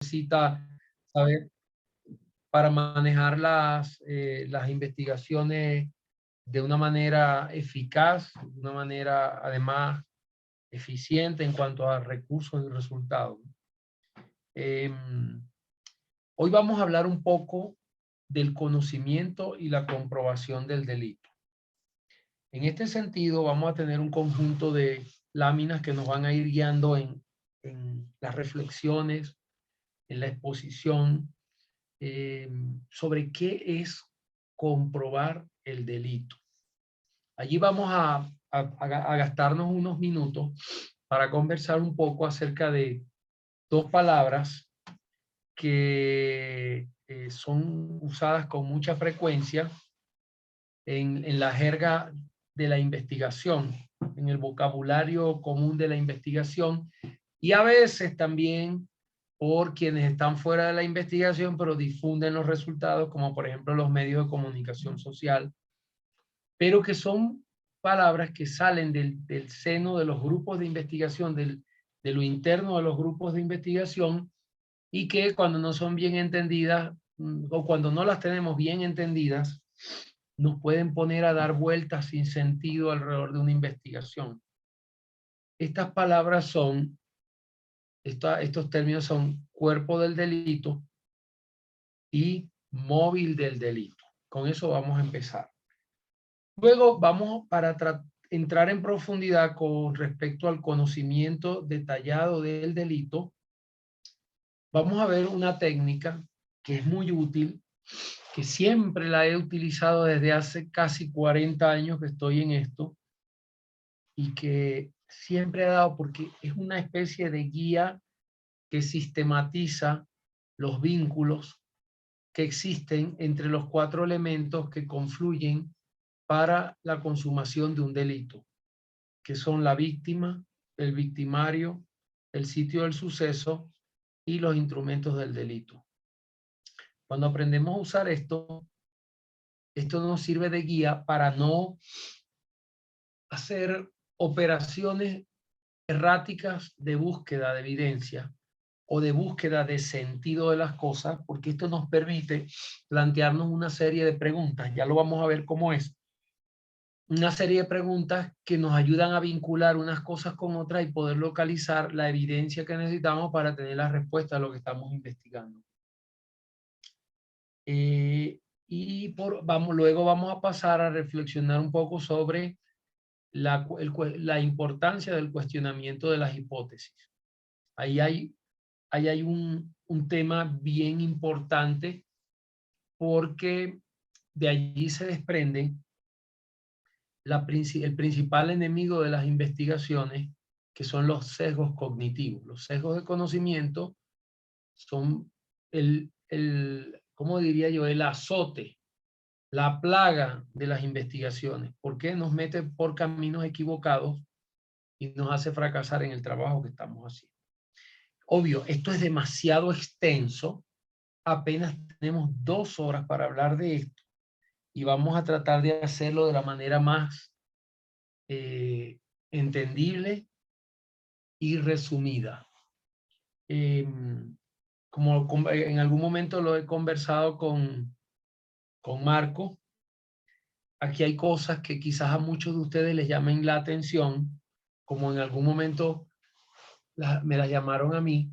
necesita saber para manejar las investigaciones de una manera eficaz, de una manera además eficiente en cuanto a recursos y resultados. Hoy vamos a hablar un poco del conocimiento y la comprobación del delito. En este sentido, vamos a tener un conjunto de láminas que nos van a ir guiando en las reflexiones, en la exposición, sobre qué es comprobar el delito. Allí vamos a gastarnos unos minutos para conversar un poco acerca de dos palabras que son usadas con mucha frecuencia en la jerga de la investigación, en el vocabulario común de la investigación, y a veces también por quienes están fuera de la investigación, pero difunden los resultados, como por ejemplo los medios de comunicación social, pero que son palabras que salen del seno de los grupos de investigación, de lo interno de los grupos de investigación, y que cuando no son bien entendidas o cuando no las tenemos bien entendidas, nos pueden poner a dar vueltas sin sentido alrededor de una investigación. Estas palabras son, estos términos son cuerpo del delito y móvil del delito. Con eso vamos a empezar. Luego vamos para entrar en profundidad con respecto al conocimiento detallado del delito. Vamos a ver una técnica que es muy útil, que siempre la he utilizado desde hace casi 40 años que estoy en esto y que siempre he dado porque es una especie de guía que sistematiza los vínculos que existen entre los cuatro elementos que confluyen para la consumación de un delito, que son la víctima, el victimario, el sitio del suceso y los instrumentos del delito. Cuando aprendemos a usar esto nos sirve de guía para no hacer operaciones erráticas de búsqueda de evidencia o de búsqueda de sentido de las cosas, porque esto nos permite plantearnos una serie de preguntas, ya lo vamos a ver cómo es, una serie de preguntas que nos ayudan a vincular unas cosas con otras y poder localizar la evidencia que necesitamos para tener la respuesta a lo que estamos investigando. Luego vamos a pasar a reflexionar un poco sobre la importancia del cuestionamiento de las hipótesis. Ahí hay un tema bien importante porque de allí se desprende el principal enemigo de las investigaciones, que son los sesgos cognitivos. Los sesgos de conocimiento son ¿cómo diría yo? El azote, la plaga de las investigaciones, porque nos mete por caminos equivocados y nos hace fracasar en el trabajo que estamos haciendo. Obvio, esto es demasiado extenso, apenas tenemos 2 horas para hablar de esto y vamos a tratar de hacerlo de la manera más entendible y resumida. Como en algún momento lo he conversado con Marco, aquí hay cosas que quizás a muchos de ustedes les llamen la atención, como en algún momento me las llamaron a mí.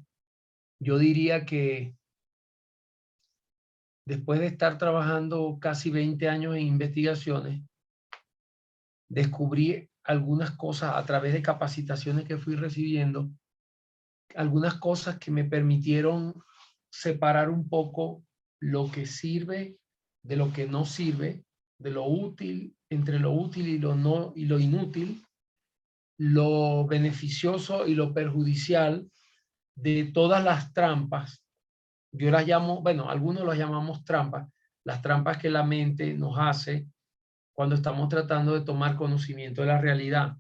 Yo diría que después de estar trabajando casi 20 años en investigaciones, descubrí algunas cosas a través de capacitaciones que fui recibiendo, algunas cosas que me permitieron separar un poco lo que sirve de lo que no sirve, de lo útil, entre lo útil y lo no y lo inútil, lo beneficioso y lo perjudicial de todas las trampas. Yo las llamo, bueno, algunos las llamamos trampas, las trampas que la mente nos hace cuando estamos tratando de tomar conocimiento de la realidad.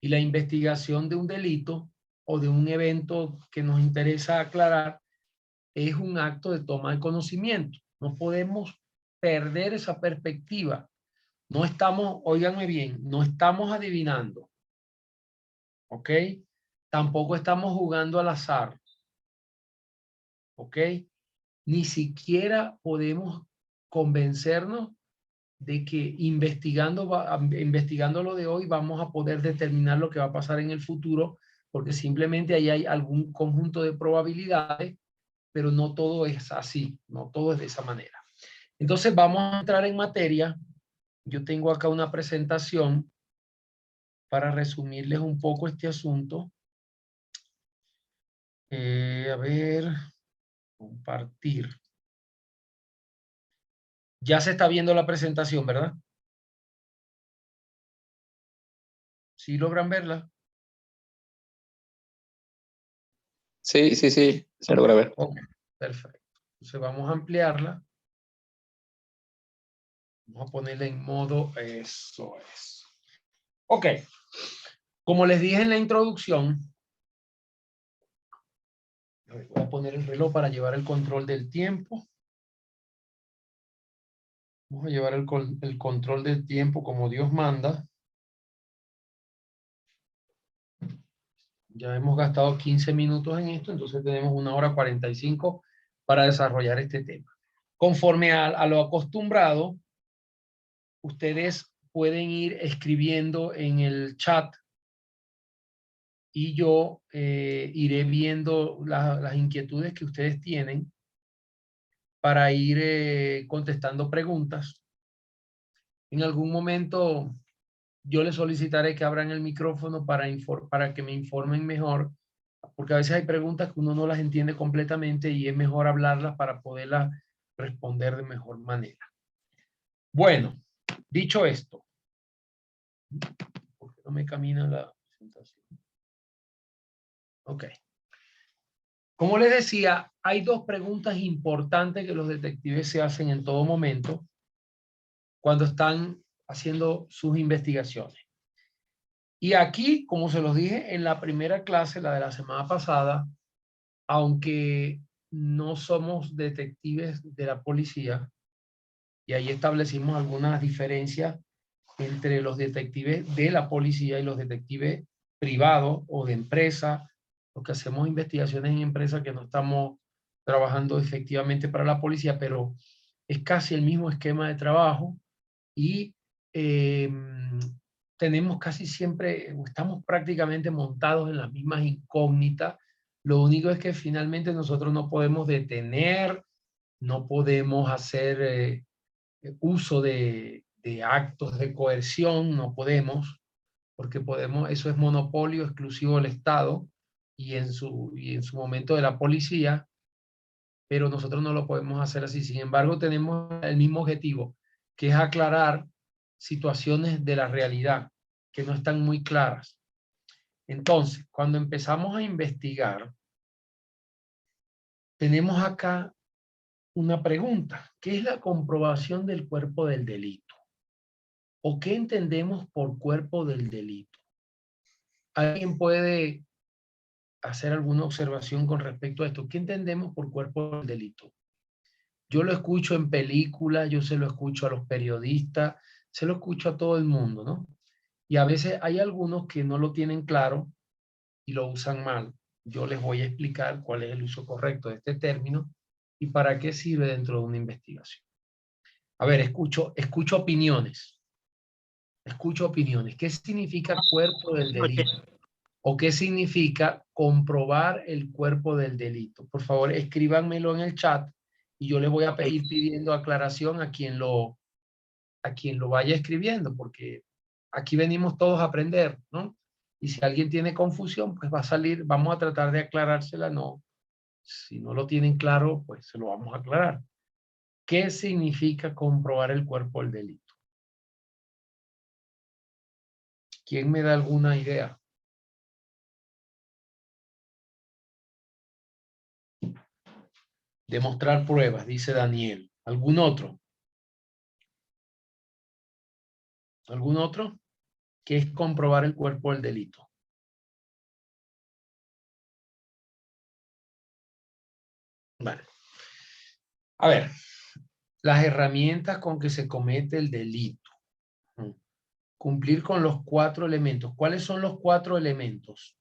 Y la investigación de un delito o de un evento que nos interesa aclarar es un acto de toma de conocimiento. No podemos perder esa perspectiva. No estamos, óiganme bien, no estamos adivinando. ¿Ok? Tampoco estamos jugando al azar. ¿ok? Ni siquiera podemos convencernos de que investigando lo de hoy vamos a poder determinar lo que va a pasar en el futuro, porque simplemente ahí hay algún conjunto de probabilidades, pero no todo es así, no todo es de esa manera. Entonces vamos a entrar en materia. Yo tengo acá una presentación para resumirles un poco este asunto. A ver, compartir. Ya se está viendo la presentación, ¿verdad? ¿Sí logran verla? Sí, se logra ver. Ok, perfecto. Entonces vamos a ampliarla. Vamos a ponerla en modo, eso es. Ok, como les dije en la introducción, voy a poner el reloj para llevar el control del tiempo. Vamos a llevar el control del tiempo como Dios manda. Ya hemos gastado 15 minutos en esto, entonces tenemos 1 hora 45 para desarrollar este tema. Conforme a lo acostumbrado, ustedes pueden ir escribiendo en el chat y yo iré viendo las inquietudes que ustedes tienen para ir contestando preguntas. En algún momento yo les solicitaré que abran el micrófono para que me informen mejor, porque a veces hay preguntas que uno no las entiende completamente y es mejor hablarlas para poderlas responder de mejor manera. Bueno, dicho esto, ¿por qué no me camina la presentación? Ok. Como les decía, hay dos preguntas importantes que los detectives se hacen en todo momento cuando están haciendo sus investigaciones. Y aquí, como se los dije en la primera clase, la de la semana pasada, aunque no somos detectives de la policía, y ahí establecimos algunas diferencias entre los detectives de la policía y los detectives privados o de empresa, los que hacemos investigaciones en empresas que no estamos trabajando efectivamente para la policía, pero es casi el mismo esquema de trabajo y tenemos casi siempre, estamos prácticamente montados en las mismas incógnitas. Lo único es que finalmente nosotros no podemos detener, no podemos hacer uso de actos de coerción, no podemos, porque podemos, eso es monopolio exclusivo del Estado y en su momento de la policía, pero nosotros no lo podemos hacer así. Sin embargo, tenemos el mismo objetivo, que es aclarar situaciones de la realidad que no están muy claras. Entonces, cuando empezamos a investigar, tenemos acá una pregunta: ¿qué es la comprobación del cuerpo del delito? ¿O qué entendemos por cuerpo del delito? ¿Alguien puede hacer alguna observación con respecto a esto? ¿Qué entendemos por cuerpo del delito? Yo lo escucho en películas, yo se lo escucho a los periodistas, se lo escucho a todo el mundo, ¿no? Y a veces hay algunos que no lo tienen claro y lo usan mal. Yo les voy a explicar cuál es el uso correcto de este término y para qué sirve dentro de una investigación. A ver, escucho opiniones. Escucho opiniones. ¿Qué significa cuerpo del delito? ¿O qué significa comprobar el cuerpo del delito? Por favor, escríbanmelo en el chat y yo les voy a ir pidiendo aclaración a quien lo vaya escribiendo, porque aquí venimos todos a aprender, ¿no? Y si alguien tiene confusión, pues va a salir, vamos a tratar de aclarársela, no. Si no lo tienen claro, pues se lo vamos a aclarar. ¿Qué significa comprobar el cuerpo del delito? ¿Quién me da alguna idea? Demostrar pruebas, dice Daniel. ¿Algún otro? ¿Algún otro? ¿Qué es comprobar el cuerpo del delito? Vale. A ver, las herramientas con que se comete el delito. Cumplir con los 4 elementos. ¿Cuáles son los 4 elementos?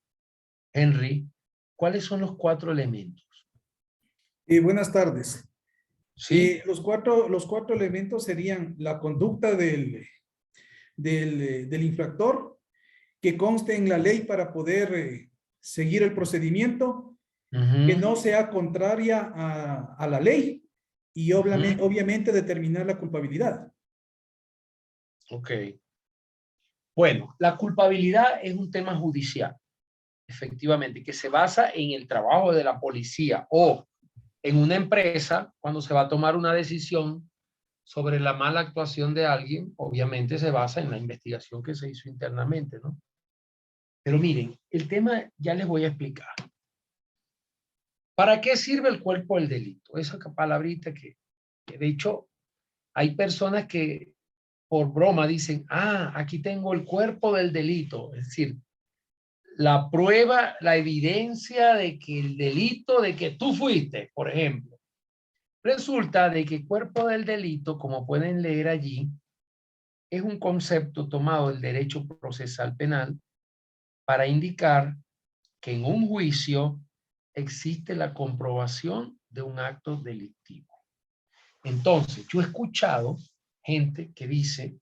Henry, ¿cuáles son los 4 elementos? Buenas tardes. Sí. Los cuatro elementos serían la conducta del infractor, que conste en la ley para poder seguir el procedimiento, que Ujú, no sea contraria a la ley y ujú. obviamente determinar la culpabilidad. Ok. Bueno, la culpabilidad es un tema judicial, efectivamente, que se basa en el trabajo de la policía o en una empresa cuando se va a tomar una decisión sobre la mala actuación de alguien, obviamente se basa en la investigación que se hizo internamente, ¿no? Pero miren, el tema ya les voy a explicar. ¿Para qué sirve el cuerpo del delito? Esa palabrita que de hecho hay personas que por broma dicen, aquí tengo el cuerpo del delito, es decir, la prueba, la evidencia de que el delito, de que tú fuiste, por ejemplo. Resulta de que cuerpo del delito, como pueden leer allí, es un concepto tomado del derecho procesal penal para indicar que en un juicio existe la comprobación de un acto delictivo. Entonces, yo he escuchado gente que dice,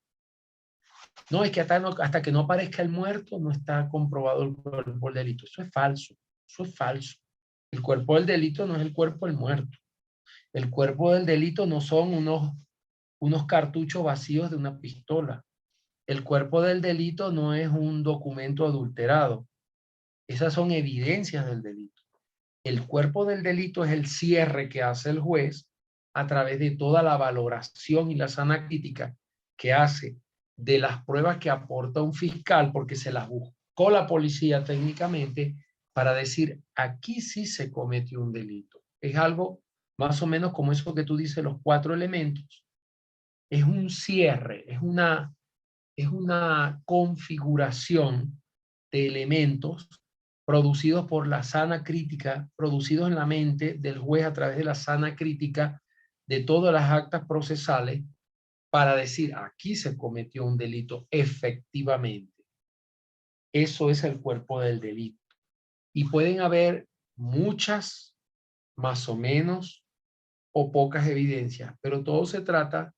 no, es que hasta que no aparezca el muerto no está comprobado el cuerpo del delito. Eso es falso, eso es falso. El cuerpo del delito no es el cuerpo del muerto. El cuerpo del delito no son unos cartuchos vacíos de una pistola. El cuerpo del delito no es un documento adulterado. Esas son evidencias del delito. El cuerpo del delito es el cierre que hace el juez a través de toda la valoración y la sana crítica que hace de las pruebas que aporta un fiscal, porque se las buscó la policía técnicamente para decir, aquí sí se cometió un delito. Es algo más o menos como eso que tú dices, los cuatro elementos. Es un cierre, es una configuración de elementos producidos por la sana crítica, producidos en la mente del juez a través de la sana crítica de todas las actas procesales para decir, aquí se cometió un delito efectivamente. Eso es el cuerpo del delito. Y pueden haber muchas, más o menos, o pocas evidencias, pero todo se trata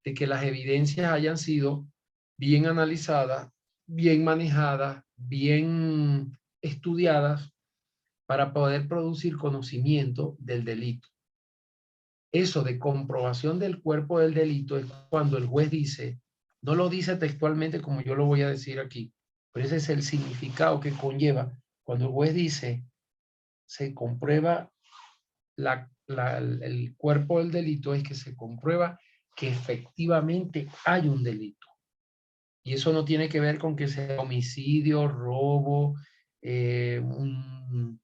de que las evidencias hayan sido bien analizadas, bien manejadas, bien estudiadas para poder producir conocimiento del delito. Eso de comprobación del cuerpo del delito es cuando el juez dice, no lo dice textualmente como yo lo voy a decir aquí, pero ese es el significado que conlleva cuando el juez dice, se comprueba el cuerpo del delito, es que se comprueba que efectivamente hay un delito. Y eso no tiene que ver con que sea homicidio, robo, un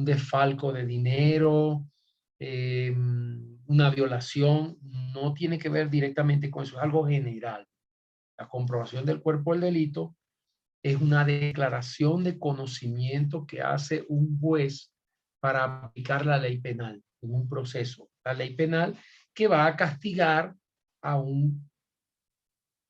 desfalco de dinero, una violación. No tiene que ver directamente con eso, es algo general. La comprobación del cuerpo del delito es una declaración de conocimiento que hace un juez para aplicar la ley penal en un proceso. La ley penal que va a castigar a un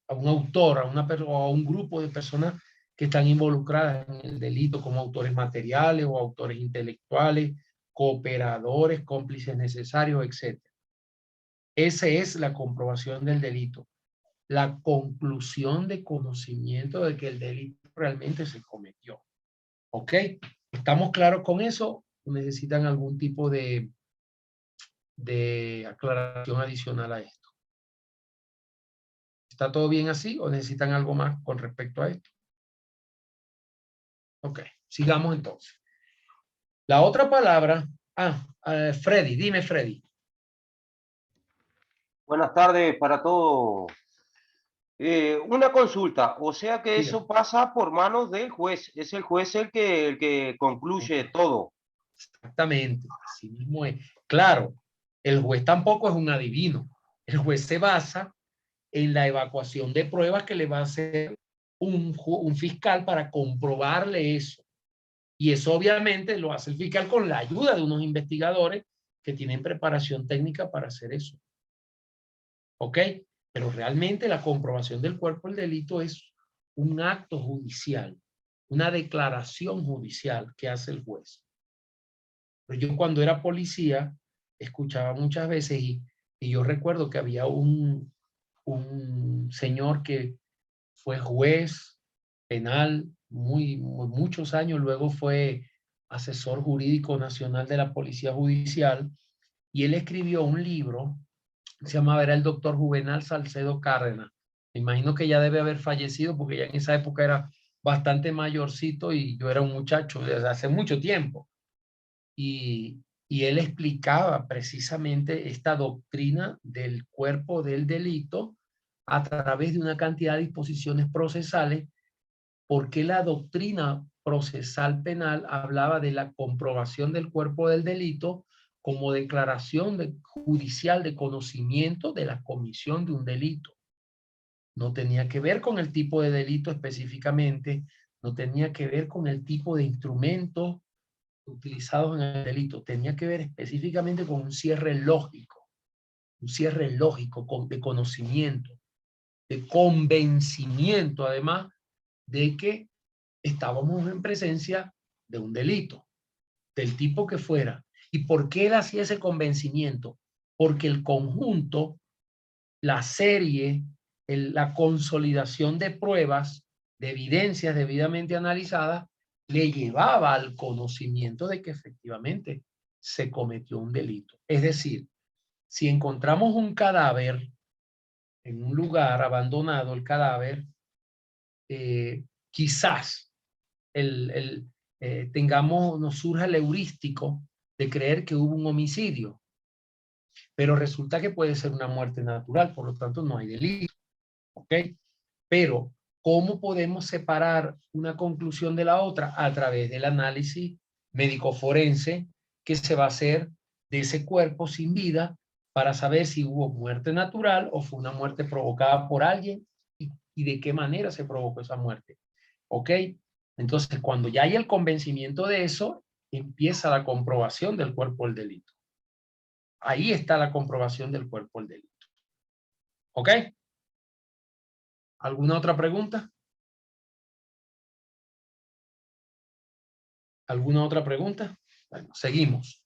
autor, o a un grupo de personas que están involucradas en el delito como autores materiales o autores intelectuales, cooperadores, cómplices necesarios, etc. Esa es la comprobación del delito, la conclusión de conocimiento de que el delito realmente se cometió. ¿Ok? ¿Estamos claros con eso? ¿Necesitan algún tipo de aclaración adicional a esto? ¿Está todo bien así o necesitan algo más con respecto a esto? Ok, sigamos entonces. La otra palabra, Freddy, dime Freddy. Buenas tardes para todos. Una consulta, o sea que Diga. eso pasa por manos del juez, es el juez el que concluye todo. Exactamente, así mismo es. Claro, el juez tampoco es un adivino. El juez se basa en la evacuación de pruebas que le va a hacer un fiscal para comprobarle eso. Y eso obviamente lo hace el fiscal con la ayuda de unos investigadores que tienen preparación técnica para hacer eso. ¿Ok? Pero realmente la comprobación del cuerpo del delito es un acto judicial, una declaración judicial que hace el juez. Pero yo cuando era policía, escuchaba muchas veces y yo recuerdo que había un señor que fue juez penal muchos años, luego fue asesor jurídico nacional de la Policía Judicial, y él escribió un libro, se llamaba, era el doctor Juvenal Salcedo Cárdenas. Me imagino que ya debe haber fallecido porque ya en esa época era bastante mayorcito y yo era un muchacho desde hace mucho tiempo. Y él explicaba precisamente esta doctrina del cuerpo del delito a través de una cantidad de disposiciones procesales, porque la doctrina procesal penal hablaba de la comprobación del cuerpo del delito como declaración judicial de conocimiento de la comisión de un delito. No tenía que ver con el tipo de delito específicamente, no tenía que ver con el tipo de instrumentos utilizados en el delito, tenía que ver específicamente con un cierre lógico de conocimiento, de convencimiento, además de que estábamos en presencia de un delito, del tipo que fuera. ¿Y por qué él hacía ese convencimiento? Porque el conjunto, la serie, la consolidación de pruebas, de evidencias debidamente analizadas, le llevaba al conocimiento de que efectivamente se cometió un delito. Es decir, si encontramos un cadáver en un lugar abandonado, el cadáver, quizás nos surja el heurístico de creer que hubo un homicidio, pero resulta que puede ser una muerte natural, por lo tanto no hay delito, ¿ok? Pero, ¿cómo podemos separar una conclusión de la otra? A través del análisis médico-forense que se va a hacer de ese cuerpo sin vida para saber si hubo muerte natural o fue una muerte provocada por alguien y de qué manera se provocó esa muerte. ¿Ok? Entonces, cuando ya hay el convencimiento de eso, empieza la comprobación del cuerpo del delito. Ahí está la comprobación del cuerpo del delito. ¿Ok? ¿Alguna otra pregunta? ¿Alguna otra pregunta? Bueno, seguimos.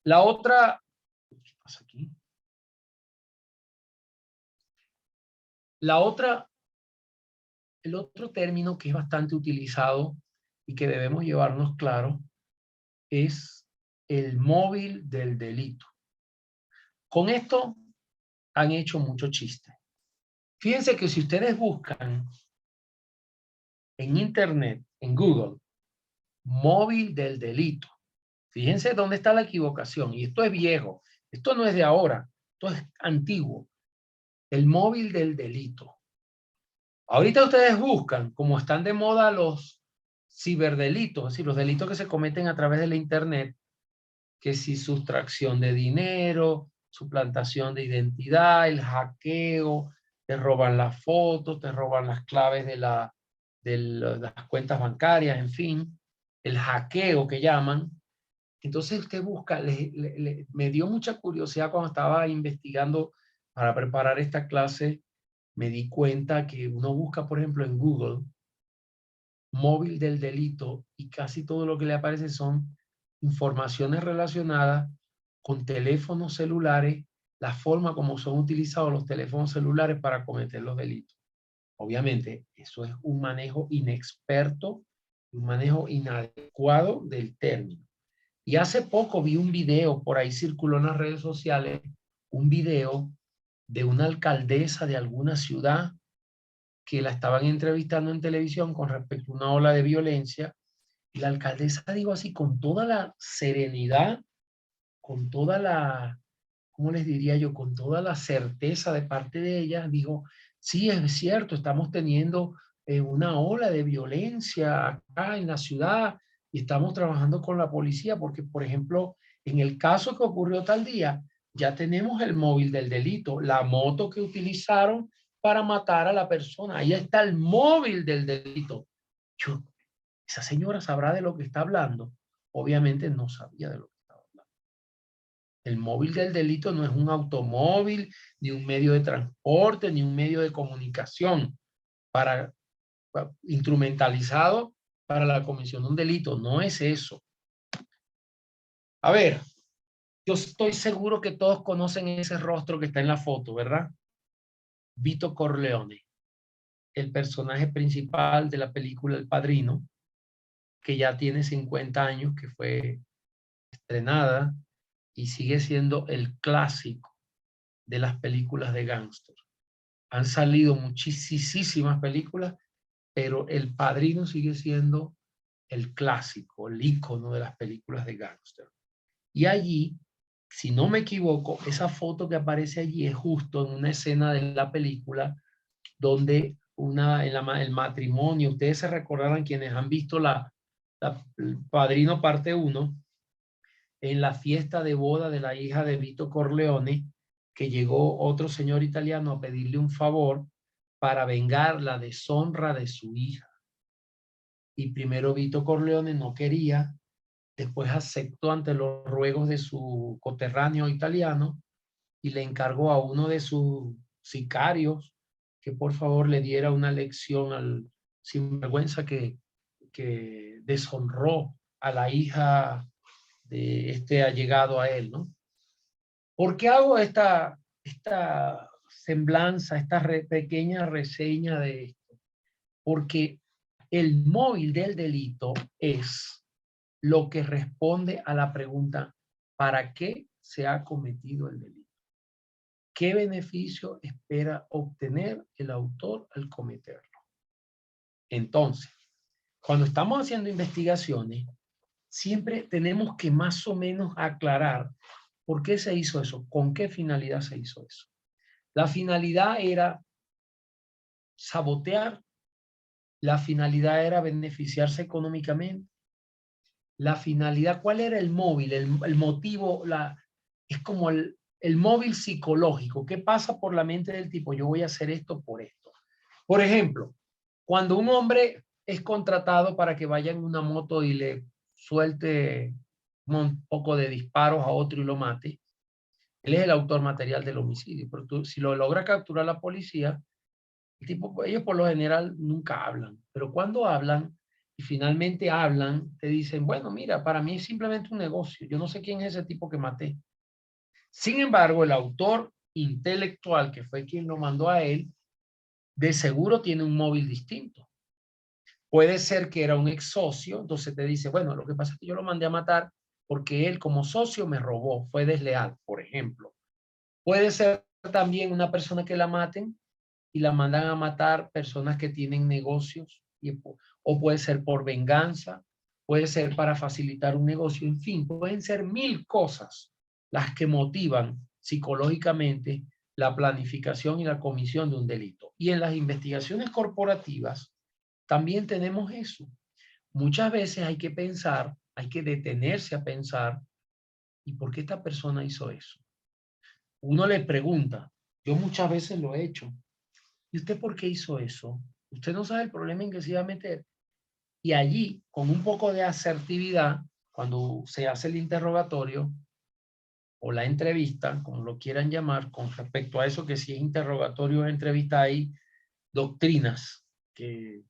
La otra, ¿qué pasa aquí? La otra, el otro término que es bastante utilizado y que debemos llevarnos claro es el móvil del delito. Con esto han hecho mucho chiste. Fíjense que si ustedes buscan en internet, en Google, móvil del delito, fíjense dónde está la equivocación. Y esto es viejo, esto no es de ahora, esto es antiguo. El móvil del delito. Ahorita ustedes buscan, como están de moda los ciberdelitos, es decir, los delitos que se cometen a través de la internet, que si sustracción de dinero, suplantación de identidad, el hackeo, te roban las fotos, te roban las claves de las cuentas bancarias, en fin, el hackeo que llaman. Entonces usted busca, me dio mucha curiosidad cuando estaba investigando para preparar esta clase, me di cuenta que uno busca, por ejemplo, en Google, móvil del delito, y casi todo lo que le aparece son informaciones relacionadas con teléfonos celulares, la forma como son utilizados los teléfonos celulares para cometer los delitos. Obviamente, eso es un manejo inexperto, un manejo inadecuado del término. Y hace poco vi un video, por ahí circuló en las redes sociales, un video de una alcaldesa de alguna ciudad que la estaban entrevistando en televisión con respecto a una ola de violencia, y la alcaldesa dijo así con toda la serenidad, con toda la, ¿cómo les diría yo? Con toda la certeza de parte de ella, dijo, sí, es cierto, estamos teniendo una ola de violencia acá en la ciudad y estamos trabajando con la policía porque, por ejemplo, en el caso que ocurrió tal día, ya tenemos el móvil del delito, la moto que utilizaron para matar a la persona. Ahí está el móvil del delito. Esa señora sabrá de lo que está hablando. Obviamente no sabía de lo que estaba hablando. El móvil del delito no es un automóvil, ni un medio de transporte, ni un medio de comunicación instrumentalizado para la comisión de un delito. No es eso. A ver, yo estoy seguro que todos conocen ese rostro que está en la foto, ¿verdad? Vito Corleone, el personaje principal de la película El Padrino, que ya tiene 50 años, que fue estrenada y sigue siendo el clásico de las películas de gángster. Han salido muchísimas películas, pero El Padrino sigue siendo el clásico, el ícono de las películas de gángster. Y allí, si no me equivoco, esa foto que aparece allí es justo en una escena de la película donde el matrimonio, ustedes se recordarán quienes han visto el Padrino parte 1, en la fiesta de boda de la hija de Vito Corleone, que llegó otro señor italiano a pedirle un favor para vengar la deshonra de su hija. Y primero Vito Corleone no quería, después aceptó ante los ruegos de su coterráneo italiano y le encargó a uno de sus sicarios que por favor le diera una lección al sinvergüenza que deshonró a la hija de este allegado a él, ¿no? ¿Por qué hago esta semblanza, esta pequeña reseña de esto? Porque el móvil del delito es lo que responde a la pregunta, ¿para qué se ha cometido el delito? ¿Qué beneficio espera obtener el autor al cometerlo? Entonces, cuando estamos haciendo investigaciones, siempre tenemos que más o menos aclarar por qué se hizo eso, con qué finalidad se hizo eso. La finalidad era sabotear, la finalidad era beneficiarse económicamente, la finalidad, ¿cuál era el móvil? El motivo, es como el móvil psicológico. ¿Qué pasa por la mente del tipo? Yo voy a hacer esto por esto. Por ejemplo, cuando un hombre es contratado para que vaya en una moto y le suelte un poco de disparos a otro y lo mate, él es el autor material del homicidio. Pero si lo logra capturar la policía, el tipo, ellos por lo general nunca hablan. Pero cuando hablan y finalmente hablan, te dicen, bueno, mira, para mí es simplemente un negocio. Yo no sé quién es ese tipo que maté. Sin embargo, el autor intelectual, que fue quien lo mandó a él, de seguro tiene un móvil distinto. Puede ser que era un ex socio, entonces te dice, bueno, lo que pasa es que yo lo mandé a matar porque él como socio me robó, fue desleal, por ejemplo. Puede ser también una persona que la maten y la mandan a matar personas que tienen negocios, o puede ser por venganza, puede ser para facilitar un negocio, en fin, pueden ser 1000 cosas las que motivan psicológicamente la planificación y la comisión de un delito. Y en las investigaciones corporativas también tenemos eso. Muchas veces hay que pensar, hay que detenerse a pensar, ¿y por qué esta persona hizo eso? Uno le pregunta, yo muchas veces lo he hecho, ¿y usted por qué hizo eso? Usted no sabe el problema en que se iba a meter. Y allí, con un poco de asertividad, cuando se hace el interrogatorio o la entrevista, como lo quieran llamar, con respecto a eso, que si es interrogatorio o entrevista, hay doctrinas que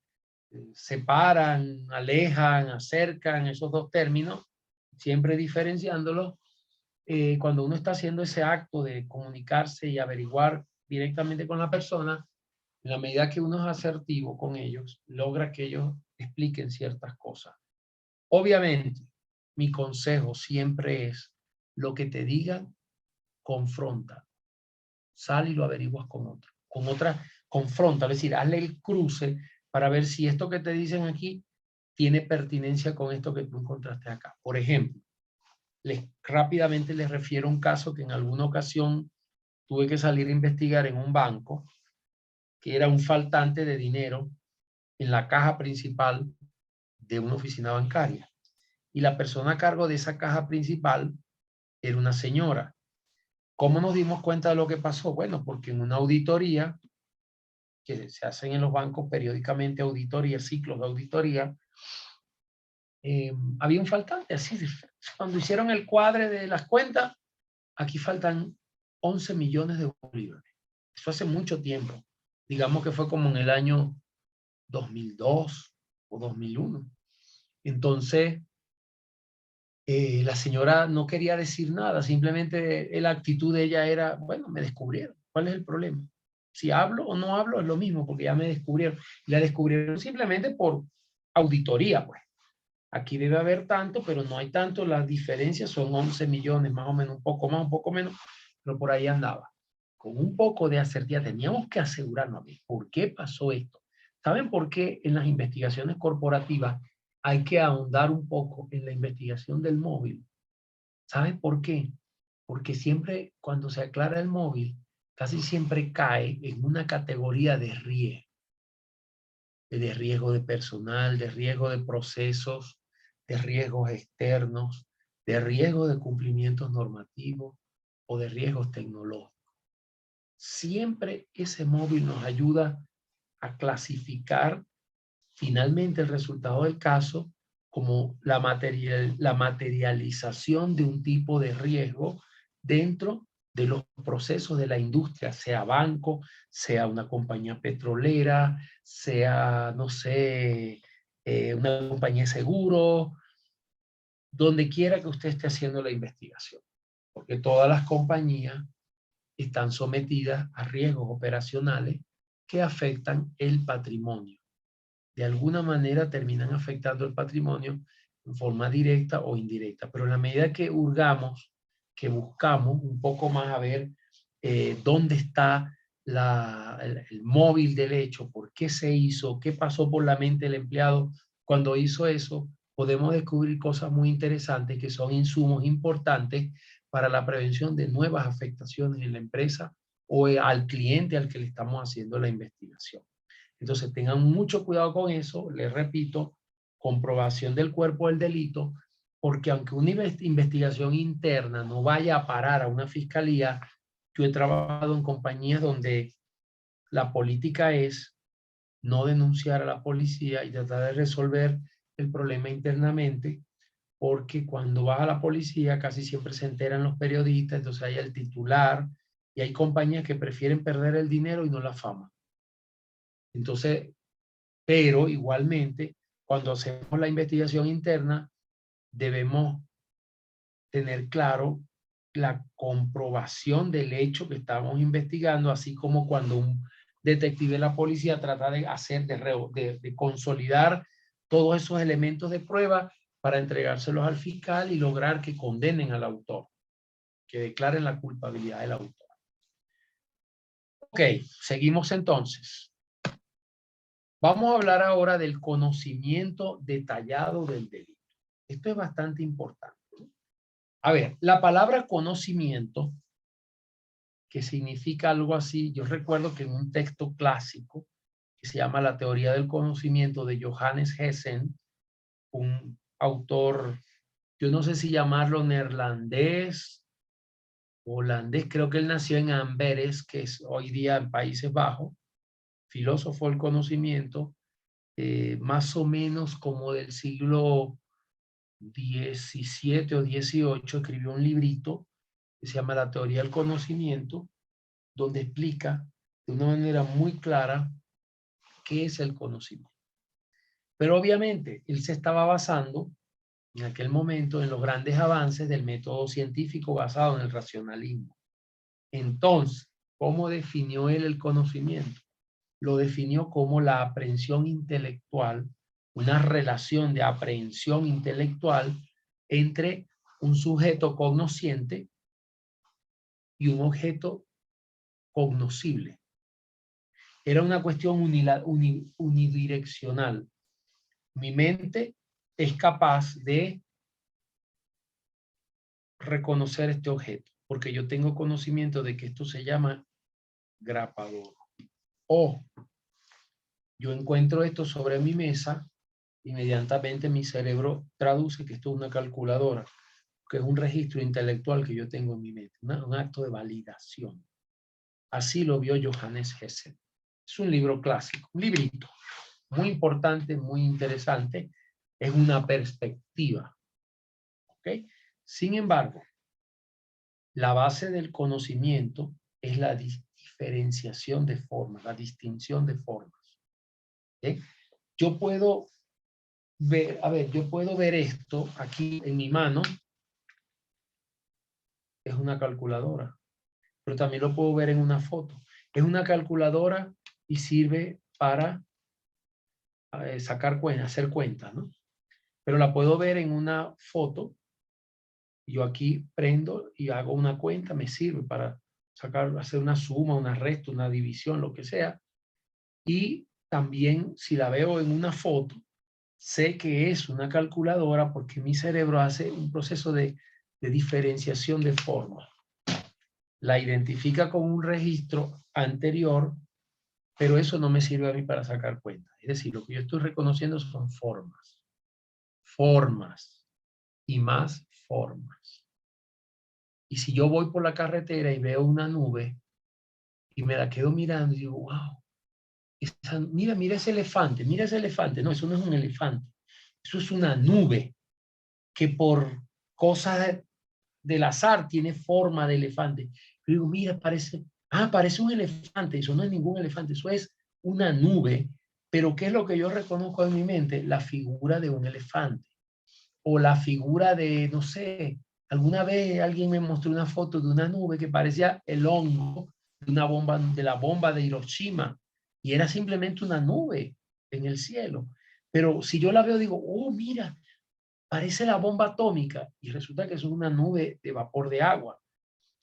separan, alejan, acercan esos dos términos, siempre diferenciándolos. Cuando uno está haciendo ese acto de comunicarse y averiguar directamente con la persona, en la medida que uno es asertivo con ellos, logra que ellos expliquen ciertas cosas. Obviamente, mi consejo siempre es, lo que te digan, confronta. Sal y lo averiguas con otra, confronta, es decir, hazle el cruce para ver si esto que te dicen aquí tiene pertinencia con esto que tú encontraste acá. Por ejemplo, rápidamente les refiero un caso que en alguna ocasión tuve que salir a investigar en un banco, que era un faltante de dinero en la caja principal de una oficina bancaria. Y la persona a cargo de esa caja principal era una señora. ¿Cómo nos dimos cuenta de lo que pasó? Bueno, porque en una auditoría, que se hacen en los bancos periódicamente auditorías, ciclos de auditoría, había un faltante. Así, cuando hicieron el cuadre de las cuentas, aquí faltan 11 millones de bolívares. Eso hace mucho tiempo. Digamos que fue como en el año 2002 o 2001. Entonces, La señora no quería decir nada, simplemente la actitud de ella era, bueno, me descubrieron. ¿Cuál es el problema? Si hablo o no hablo es lo mismo, porque ya me descubrieron. Y la descubrieron simplemente por auditoría, pues. Aquí debe haber tanto, pero no hay tanto. Las diferencias son 11 millones, más o menos, un poco más, un poco menos, pero por ahí andaba. Con un poco de asertividad teníamos que asegurarnos de por qué pasó esto. ¿Saben por qué en las investigaciones corporativas hay que ahondar un poco en la investigación del móvil? ¿Saben por qué? Porque siempre cuando se aclara el móvil, casi siempre cae en una categoría de riesgo de personal, de riesgo de procesos, de riesgos externos, de riesgo de cumplimientos normativos o de riesgos tecnológicos. Siempre ese móvil nos ayuda a clasificar finalmente el resultado del caso como la materialización de un tipo de riesgo dentro de los procesos de la industria, sea banco, sea una compañía petrolera, sea, no sé, una compañía de seguro, donde quiera que usted esté haciendo la investigación. Porque todas las compañías están sometidas a riesgos operacionales que afectan el patrimonio. De alguna manera terminan afectando el patrimonio en forma directa o indirecta. Pero en la medida que hurgamos, que buscamos un poco más a ver dónde está el móvil del hecho, por qué se hizo, qué pasó por la mente del empleado cuando hizo eso, podemos descubrir cosas muy interesantes que son insumos importantes para la prevención de nuevas afectaciones en la empresa o al cliente al que le estamos haciendo la investigación. Entonces tengan mucho cuidado con eso, les repito, comprobación del cuerpo del delito, porque aunque una investigación interna no vaya a parar a una fiscalía, yo he trabajado en compañías donde la política es no denunciar a la policía y tratar de resolver el problema internamente, porque cuando vas a la policía casi siempre se enteran los periodistas, entonces hay el titular y hay compañías que prefieren perder el dinero y no la fama. Entonces, pero igualmente, cuando hacemos la investigación interna, debemos tener claro la comprobación del hecho que estamos investigando, así como cuando un detective de la policía trata de hacer, de consolidar todos esos elementos de prueba para entregárselos al fiscal y lograr que condenen al autor, que declaren la culpabilidad del autor. Ok, seguimos entonces. Vamos a hablar ahora del conocimiento detallado del delito. Esto es bastante importante. A ver, la palabra conocimiento, que significa algo así, yo recuerdo que en un texto clásico que se llama La teoría del conocimiento de Johannes Hessen, un autor, yo no sé si llamarlo neerlandés, holandés, creo que él nació en Amberes, que es hoy día en Países Bajos, filósofo del conocimiento, más o menos como del siglo 17 o 18, escribió un librito que se llama La teoría del conocimiento, donde explica de una manera muy clara qué es el conocimiento. Pero obviamente él se estaba basando en aquel momento en los grandes avances del método científico basado en el racionalismo. Entonces, ¿cómo definió él el conocimiento? Lo definió como la aprehensión intelectual, una relación de aprehensión intelectual entre un sujeto cognosciente y un objeto cognoscible. Era una cuestión unidireccional. Mi mente es capaz de reconocer este objeto, porque yo tengo conocimiento de que esto se llama grapador. O yo encuentro esto sobre mi mesa, inmediatamente mi cerebro traduce que esto es una calculadora, que es un registro intelectual que yo tengo en mi mente, un acto de validación. Así lo vio Johannes Hessen. Es un libro clásico, un librito muy importante, muy interesante. Es una perspectiva. ¿Ok? Sin embargo, la base del conocimiento es la diferenciación de formas, la distinción de formas. ¿Ok? Yo puedo ver, a ver, yo puedo ver esto aquí en mi mano. Es una calculadora, pero también lo puedo ver en una foto. Es una calculadora y sirve para sacar cuentas, hacer cuentas, ¿no? Pero la puedo ver en una foto. Yo aquí prendo y hago una cuenta, me sirve para sacar, hacer una suma, una resta, una división, lo que sea. Y también si la veo en una foto, sé que es una calculadora porque mi cerebro hace un proceso de diferenciación de formas. La identifica con un registro anterior, pero eso no me sirve a mí para sacar cuentas. Es decir, lo que yo estoy reconociendo son formas. Formas y más formas. Y si yo voy por la carretera y veo una nube y me la quedo mirando y digo, wow, mira ese elefante, mira ese elefante. No, eso no es un elefante. Eso es una nube que por cosas del azar tiene forma de elefante. Yo digo, mira, parece un elefante. Eso no es ningún elefante, eso es una nube. Pero ¿qué es lo que yo reconozco en mi mente? La figura de un elefante. O la figura de, no sé, alguna vez alguien me mostró una foto de una nube que parecía el hongo de una bomba, de la bomba de Hiroshima. Y era simplemente una nube en el cielo. Pero si yo la veo, digo, oh, mira, parece la bomba atómica y resulta que es una nube de vapor de agua.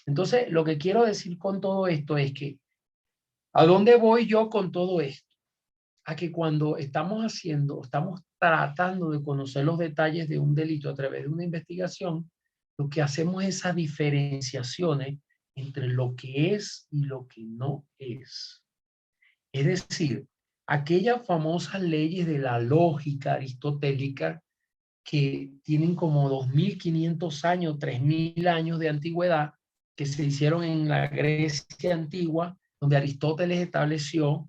Entonces, lo que quiero decir con todo esto es que, ¿a dónde voy yo con todo esto? A que cuando estamos tratando de conocer los detalles de un delito a través de una investigación, lo que hacemos es esas diferenciaciones entre lo que es y lo que no es. Es decir, aquellas famosas leyes de la lógica aristotélica que tienen como 2500 años, 3000 años de antigüedad, que se hicieron en la Grecia antigua, donde Aristóteles estableció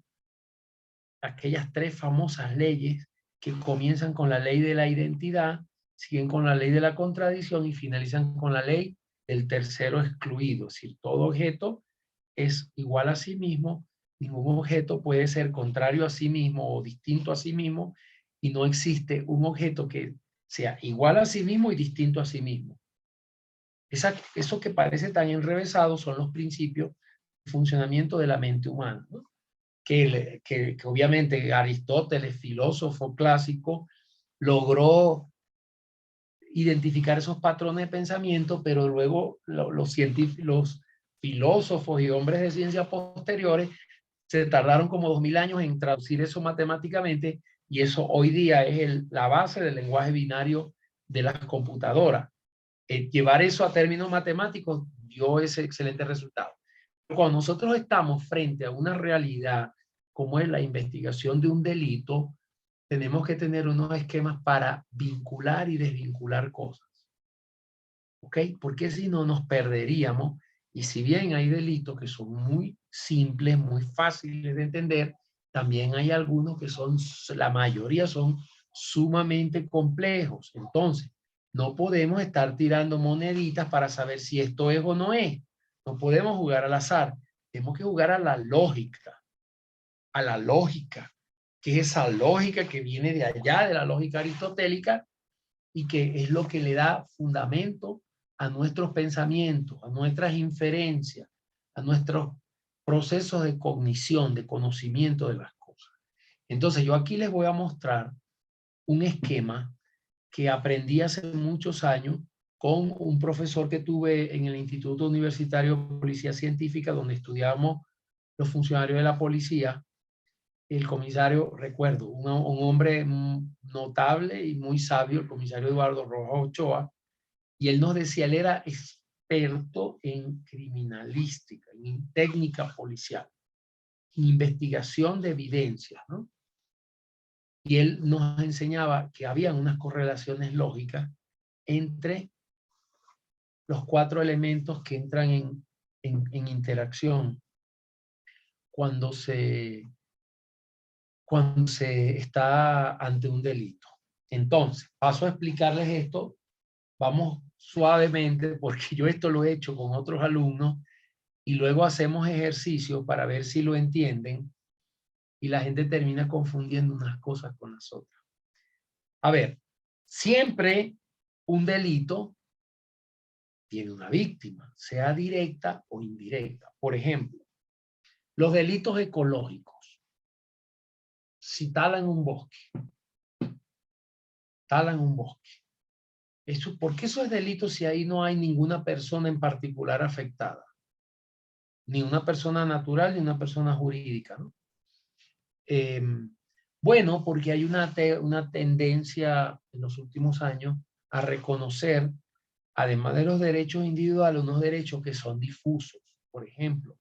aquellas tres famosas leyes que comienzan con la ley de la identidad, siguen con la ley de la contradicción y finalizan con la ley del tercero excluido. Es decir, todo objeto es igual a sí mismo, ningún objeto puede ser contrario a sí mismo o distinto a sí mismo, y no existe un objeto que sea igual a sí mismo y distinto a sí mismo. Eso que parece tan enrevesado son los principios de funcionamiento de la mente humana, ¿no? que obviamente Aristóteles, filósofo clásico, logró identificar esos patrones de pensamiento, pero luego los científicos, los filósofos y hombres de ciencia posteriores se tardaron como 2000 años en traducir eso matemáticamente, y eso hoy día es la base del lenguaje binario de las computadoras. Llevar eso a términos matemáticos dio ese excelente resultado. Cuando nosotros estamos frente a una realidad como es la investigación de un delito, tenemos que tener unos esquemas para vincular y desvincular cosas. ¿Ok? Porque si no nos perderíamos, y si bien hay delitos que son muy simples, muy fáciles de entender, también hay algunos que son, la mayoría son sumamente complejos. Entonces, no podemos estar tirando moneditas para saber si esto es o no es. No podemos jugar al azar. Tenemos que jugar a la lógica, que es esa lógica que viene de allá, de la lógica aristotélica, y que es lo que le da fundamento a nuestros pensamientos, a nuestras inferencias, a nuestros procesos de cognición, de conocimiento de las cosas. Entonces, yo aquí les voy a mostrar un esquema que aprendí hace muchos años con un profesor que tuve en el Instituto Universitario de Policía Científica, donde estudiamos los funcionarios de la policía. El comisario, recuerdo, un hombre notable y muy sabio, el comisario Eduardo Rojas Ochoa, y él nos decía, él era experto en criminalística, en técnica policial, en investigación de evidencias, ¿no? Y él nos enseñaba que había unas correlaciones lógicas entre los 4 elementos que entran en interacción cuando se está ante un delito. Entonces, paso a explicarles esto, vamos suavemente, porque yo esto lo he hecho con otros alumnos, y luego hacemos ejercicios para ver si lo entienden, y la gente termina confundiendo unas cosas con las otras. A ver, siempre un delito tiene una víctima, sea directa o indirecta. Por ejemplo, los delitos ecológicos. Si talan un bosque, ¿por qué eso es delito si ahí no hay ninguna persona en particular afectada? Ni una persona natural ni una persona jurídica, ¿no? Bueno, porque hay una tendencia en los últimos años a reconocer, además de los derechos individuales, unos derechos que son difusos. Por ejemplo,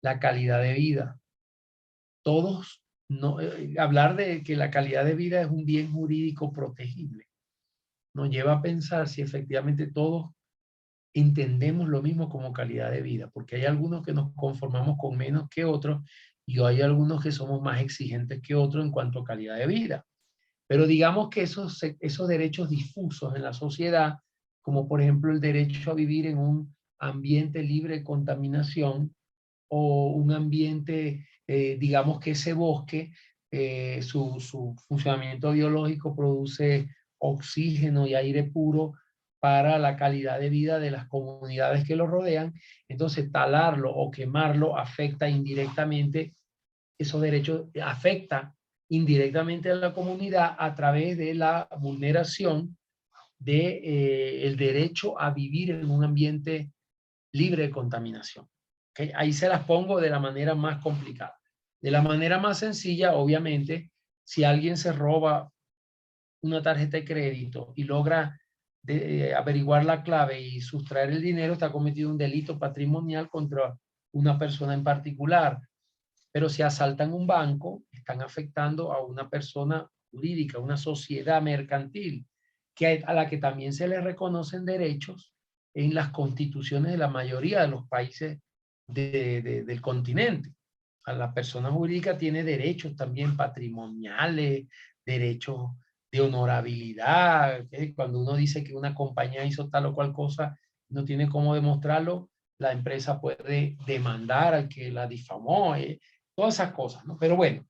la calidad de vida. Todos, hablar de que la calidad de vida es un bien jurídico protegible nos lleva a pensar si efectivamente todos entendemos lo mismo como calidad de vida, porque hay algunos que nos conformamos con menos que otros y hay algunos que somos más exigentes que otros en cuanto a calidad de vida. Pero digamos que esos derechos difusos en la sociedad, como por ejemplo el derecho a vivir en un ambiente libre de contaminación o un ambiente, digamos que ese bosque, su funcionamiento biológico produce oxígeno y aire puro para la calidad de vida de las comunidades que lo rodean. Entonces, talarlo o quemarlo afecta indirectamente, esos derechos afecta indirectamente a la comunidad a través de la vulneración de, el derecho a vivir en un ambiente libre de contaminación. ¿Okay? Ahí se las pongo de la manera más complicada. De la manera más sencilla, obviamente, si alguien se roba una tarjeta de crédito y logra averiguar la clave y sustraer el dinero, está cometido un delito patrimonial contra una persona en particular. Pero si asaltan un banco, están afectando a una persona jurídica, una sociedad mercantil, a la que también se le reconocen derechos en las constituciones de la mayoría de los países del continente. A la persona jurídica tiene derechos también patrimoniales, derechos de honorabilidad. Cuando uno dice que una compañía hizo tal o cual cosa, no tiene cómo demostrarlo, la empresa puede demandar al que la difamó, todas esas cosas, ¿no? Pero bueno,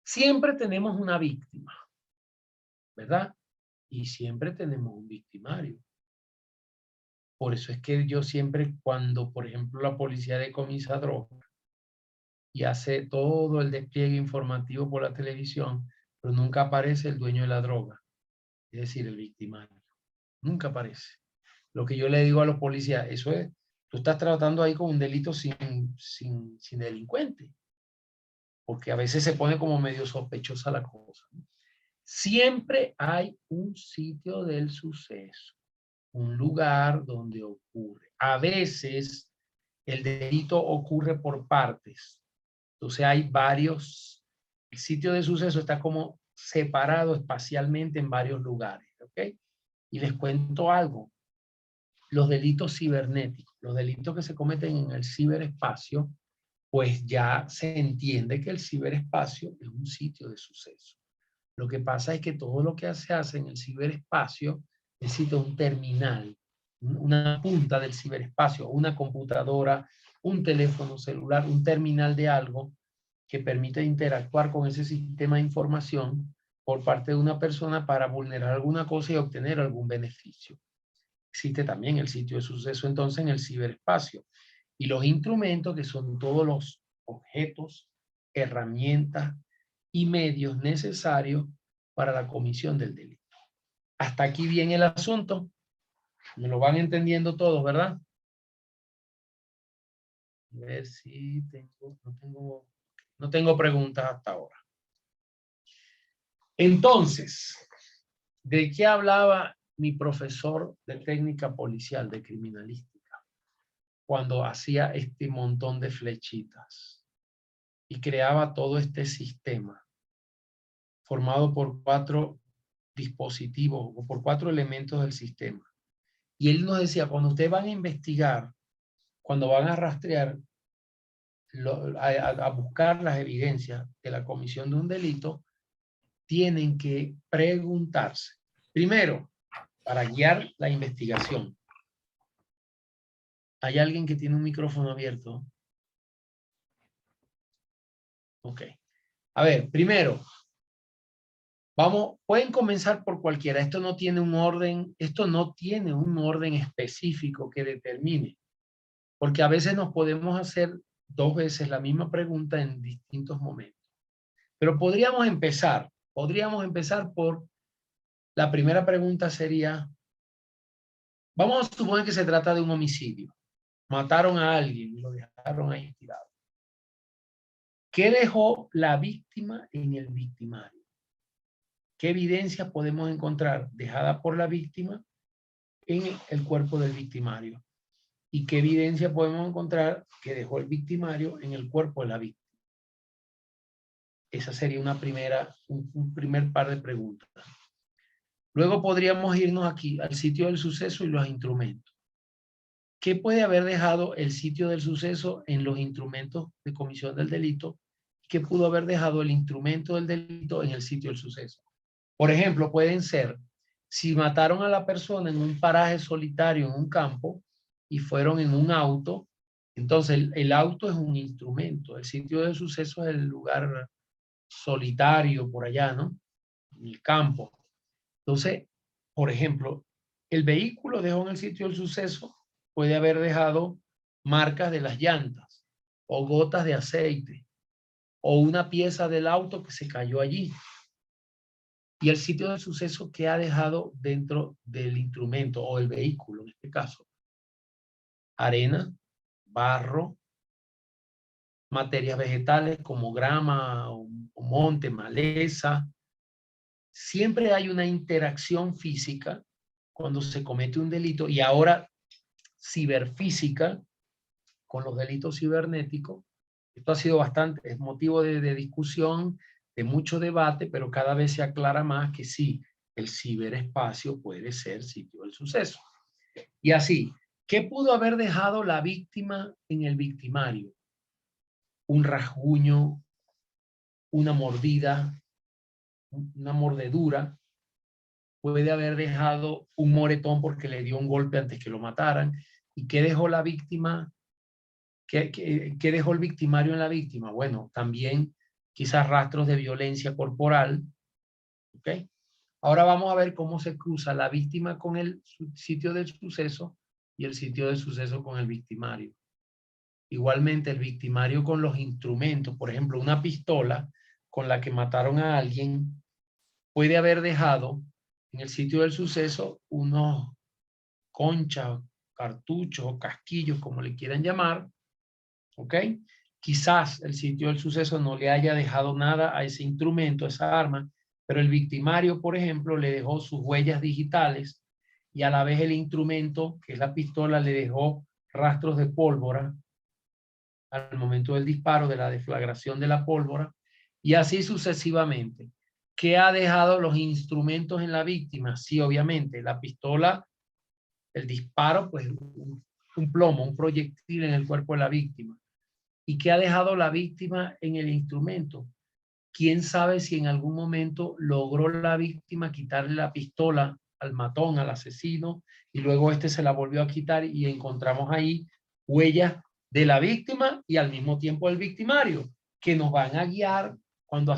siempre tenemos una víctima, ¿verdad? Y siempre tenemos un victimario. Por eso es que yo siempre, cuando, por ejemplo, la policía decomisa droga y hace todo el despliegue informativo por la televisión, pero nunca aparece el dueño de la droga, es decir, el victimario. Nunca aparece. Lo que yo le digo a los policías, eso es, tú estás tratando ahí con un delito sin delincuente, porque a veces se pone como medio sospechosa la cosa, ¿no? Siempre hay un sitio del suceso, un lugar donde ocurre. A veces el delito ocurre por partes. Entonces hay varios, el sitio de suceso está como separado espacialmente en varios lugares, ¿ok? Y les cuento algo. Los delitos cibernéticos, los delitos que se cometen en el ciberespacio, pues ya se entiende que el ciberespacio es un sitio de suceso. Lo que pasa es que todo lo que se hace en el ciberespacio necesita un terminal, una punta del ciberespacio, una computadora, un teléfono celular, un terminal de algo que permite interactuar con ese sistema de información por parte de una persona para vulnerar alguna cosa y obtener algún beneficio. Existe también el sitio de suceso entonces en el ciberespacio. Y los instrumentos, que son todos los objetos, herramientas y medios necesarios para la comisión del delito. Hasta aquí viene el asunto. Me lo van entendiendo todos, ¿verdad? A ver si no tengo preguntas hasta ahora. Entonces, ¿de qué hablaba mi profesor de técnica policial, de criminalística, cuando hacía este montón de flechitas y creaba todo este sistema formado por 4 dispositivos o por 4 elementos del sistema? Y él nos decía, cuando ustedes van a investigar, cuando van a rastrear, a buscar las evidencias de la comisión de un delito, tienen que preguntarse, primero, para guiar la investigación. ¿Hay alguien que tiene un micrófono abierto? Ok. A ver, primero, Pueden comenzar por cualquiera. Esto no tiene un orden específico que determine, porque a veces nos podemos hacer 2 veces la misma pregunta en distintos momentos. Pero podríamos empezar por la primera pregunta sería, vamos a suponer que se trata de un homicidio. Mataron a alguien y lo dejaron ahí tirado. ¿Qué dejó la víctima en el victimario? ¿Qué evidencia podemos encontrar dejada por la víctima en el cuerpo del victimario? ¿Y qué evidencia podemos encontrar que dejó el victimario en el cuerpo de la víctima? Esa sería un primer par de preguntas. Luego podríamos irnos aquí al sitio del suceso y los instrumentos. ¿Qué puede haber dejado el sitio del suceso en los instrumentos de comisión del delito? ¿Qué pudo haber dejado el instrumento del delito en el sitio del suceso? Por ejemplo, pueden ser, si mataron a la persona en un paraje solitario, en un campo, y fueron en un auto, entonces el auto es un instrumento. El sitio del suceso es el lugar solitario por allá, ¿no? En el campo. Entonces, por ejemplo, el vehículo dejó en el sitio del suceso, puede haber dejado marcas de las llantas, o gotas de aceite, o una pieza del auto que se cayó allí. Y el sitio del suceso que ha dejado dentro del instrumento o el vehículo, en este caso, arena, barro, materias vegetales como grama o monte, maleza. Siempre hay una interacción física cuando se comete un delito, y ahora ciberfísica con los delitos cibernéticos. Esto ha sido es motivo de discusión, de mucho debate, pero cada vez se aclara más que sí, el ciberespacio puede ser sitio del suceso. Y así, ¿qué pudo haber dejado la víctima en el victimario? Un rasguño, una mordida, una mordedura. Puede haber dejado un moretón porque le dio un golpe antes que lo mataran. ¿Y qué dejó la víctima? ¿Qué dejó el victimario en la víctima? Bueno, también quizás rastros de violencia corporal. ¿Ok? Ahora vamos a ver cómo se cruza la víctima con el sitio del suceso y el sitio del suceso con el victimario. Igualmente el victimario con los instrumentos, por ejemplo, una pistola con la que mataron a alguien, puede haber dejado en el sitio del suceso unos conchas, cartuchos o casquillos, como le quieran llamar, ¿ok? Quizás el sitio del suceso no le haya dejado nada a ese instrumento, a esa arma, pero el victimario, por ejemplo, le dejó sus huellas digitales y a la vez el instrumento, que es la pistola, le dejó rastros de pólvora al momento del disparo, de la deflagración de la pólvora, y así sucesivamente. ¿Qué ha dejado los instrumentos en la víctima? Sí, obviamente, la pistola, el disparo, pues un plomo, un proyectil en el cuerpo de la víctima. ¿Y qué ha dejado la víctima en el instrumento? ¿Quién sabe si en algún momento logró la víctima quitarle la pistola al matón, al asesino, y luego este se la volvió a quitar y encontramos ahí huellas de la víctima y al mismo tiempo del victimario, que nos van a guiar cuando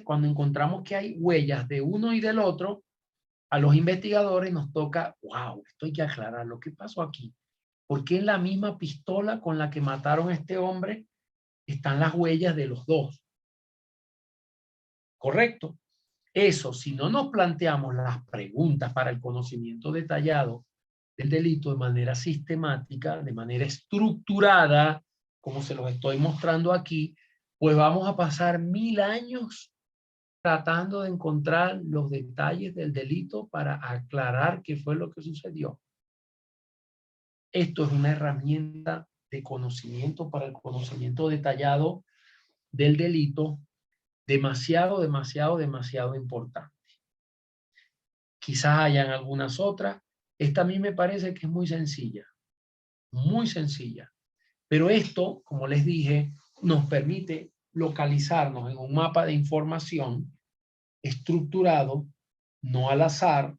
cuando encontramos que hay huellas de uno y del otro. A los investigadores nos toca, wow, esto hay que aclarar lo que pasó aquí. ¿Por qué en la misma pistola con la que mataron a este hombre están las huellas de los dos? ¿Correcto? Eso, si no nos planteamos las preguntas para el conocimiento detallado del delito de manera sistemática, de manera estructurada, como se los estoy mostrando aquí, pues vamos a pasar 1000 años tratando de encontrar los detalles del delito para aclarar qué fue lo que sucedió. Esto es una herramienta de conocimiento para el conocimiento detallado del delito demasiado, demasiado, demasiado importante. Quizás hayan algunas otras. Esta a mí me parece que es muy sencilla, pero esto, como les dije, nos permite localizarnos en un mapa de información estructurado, no al azar,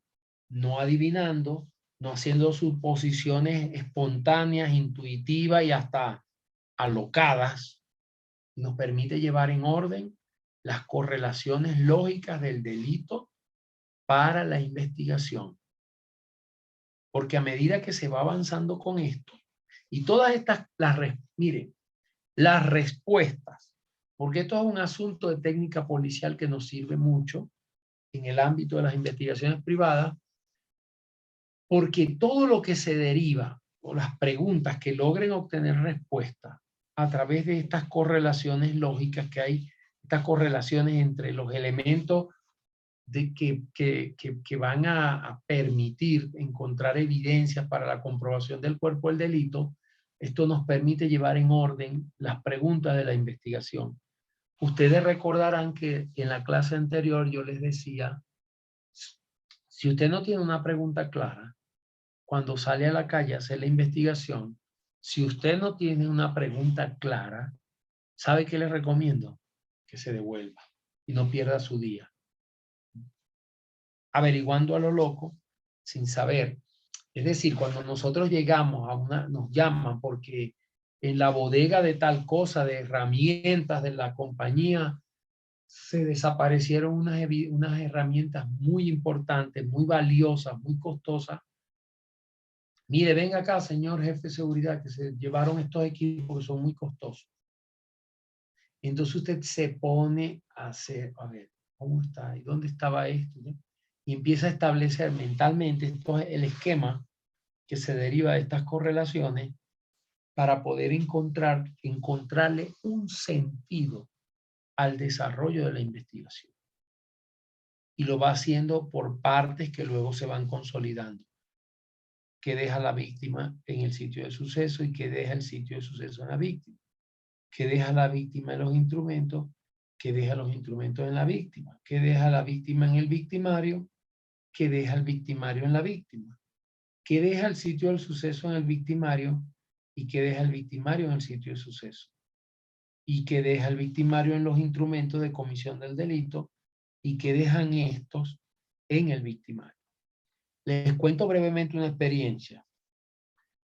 no adivinando, no haciendo suposiciones espontáneas, intuitivas y hasta alocadas. Nos permite llevar en orden las correlaciones lógicas del delito para la investigación. Porque a medida que se va avanzando con esto, y todas estas, miren, las respuestas, porque esto es un asunto de técnica policial que nos sirve mucho en el ámbito de las investigaciones privadas, porque todo lo que se deriva, o las preguntas que logren obtener respuesta a través de estas correlaciones lógicas que hay, estas correlaciones entre los elementos que van a permitir encontrar evidencias para la comprobación del cuerpo del delito, esto nos permite llevar en orden las preguntas de la investigación. Ustedes recordarán que en la clase anterior yo les decía, si usted no tiene una pregunta clara, cuando sale a la calle a hacer la investigación, si usted no tiene una pregunta clara, ¿sabe qué les recomiendo? Que se devuelva y no pierda su día averiguando a lo loco sin saber. Es decir, cuando nosotros llegamos a nos llaman porque en la bodega de tal cosa, de herramientas de la compañía, se desaparecieron unas herramientas muy importantes, muy valiosas, muy costosas. Mire, venga acá, señor jefe de seguridad, que se llevaron estos equipos que son muy costosos. Entonces usted se pone a hacer, a ver, ¿cómo está? ¿Y dónde estaba esto? ¿No? Y empieza a establecer mentalmente esto es el esquema que se deriva de estas correlaciones para poder encontrarle un sentido al desarrollo de la investigación. Y lo va haciendo por partes que luego se van consolidando. Que deja la víctima en el sitio de suceso y que deja el sitio de suceso en la víctima. Que deja la víctima en los instrumentos, que deja los instrumentos en la víctima. Que deja la víctima en el victimario, que deja el victimario en la víctima, que deja el sitio del suceso en el victimario y que deja el victimario en el sitio del suceso, y que deja el victimario en los instrumentos de comisión del delito y que dejan estos en el victimario. Les cuento brevemente una experiencia.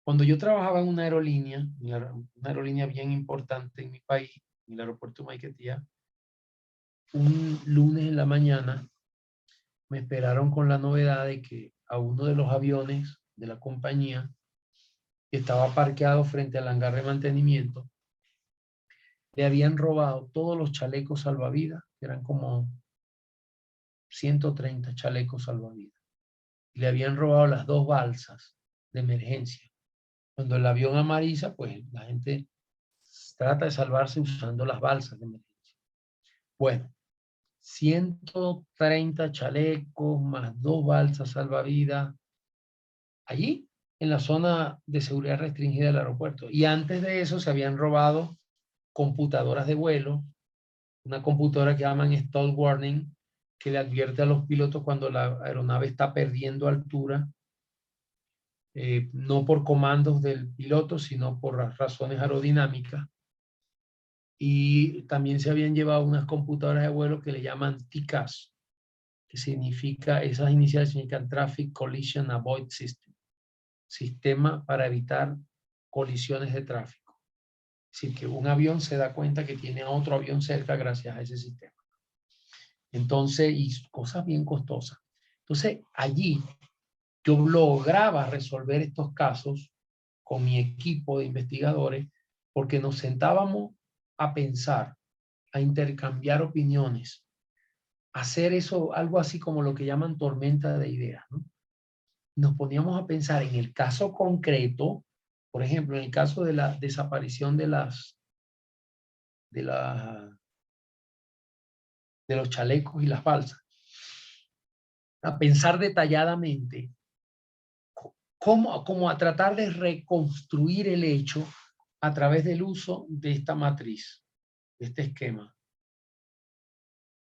Cuando yo trabajaba en una aerolínea bien importante en mi país, en el aeropuerto Maiquetía, un lunes en la mañana, me esperaron con la novedad de que a uno de los aviones de la compañía que estaba parqueado frente al hangar de mantenimiento, le habían robado todos los chalecos salvavidas, que eran como 130 chalecos salvavidas. Y le habían robado las 2 balsas de emergencia. Cuando el avión amariza, pues la gente trata de salvarse usando las balsas de emergencia. Bueno, 130 chalecos más 2 balsas salvavidas allí en la zona de seguridad restringida del aeropuerto. Y antes de eso se habían robado computadoras de vuelo, una computadora que llaman stall warning, que le advierte a los pilotos cuando la aeronave está perdiendo altura, no por comandos del piloto, sino por razones aerodinámicas. Y también se habían llevado unas computadoras de vuelo que le llaman TCAS, que significa, esas iniciales significan Traffic Collision Avoid System, sistema para evitar colisiones de tráfico. Es decir, que un avión se da cuenta que tiene a otro avión cerca gracias a ese sistema. Entonces, y cosas bien costosas. Entonces, allí yo lograba resolver estos casos con mi equipo de investigadores porque nos sentábamos a pensar, a intercambiar opiniones, a hacer eso, algo así como lo que llaman tormenta de ideas, ¿no? Nos poníamos a pensar en el caso concreto, por ejemplo, en el caso de la desaparición de los chalecos y las balsas, a pensar detalladamente cómo a tratar de reconstruir el hecho a través del uso de esta matriz, de este esquema.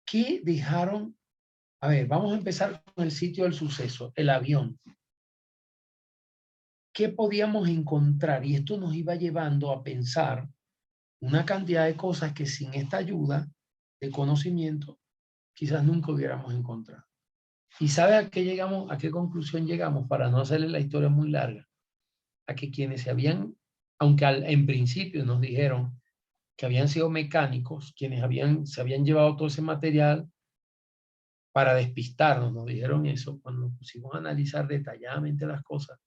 ¿Qué dejaron? A ver, vamos a empezar con el sitio del suceso, el avión. ¿Qué podíamos encontrar? Y esto nos iba llevando a pensar una cantidad de cosas que sin esta ayuda de conocimiento quizás nunca hubiéramos encontrado. ¿Y sabe a qué llegamos, a qué conclusión llegamos para no hacerle la historia muy larga? A que quienes se habían, aunque en principio nos dijeron que habían sido mecánicos, quienes se habían llevado todo ese material para despistarnos. Nos dijeron eso. Cuando nos pusimos a analizar detalladamente las cosas,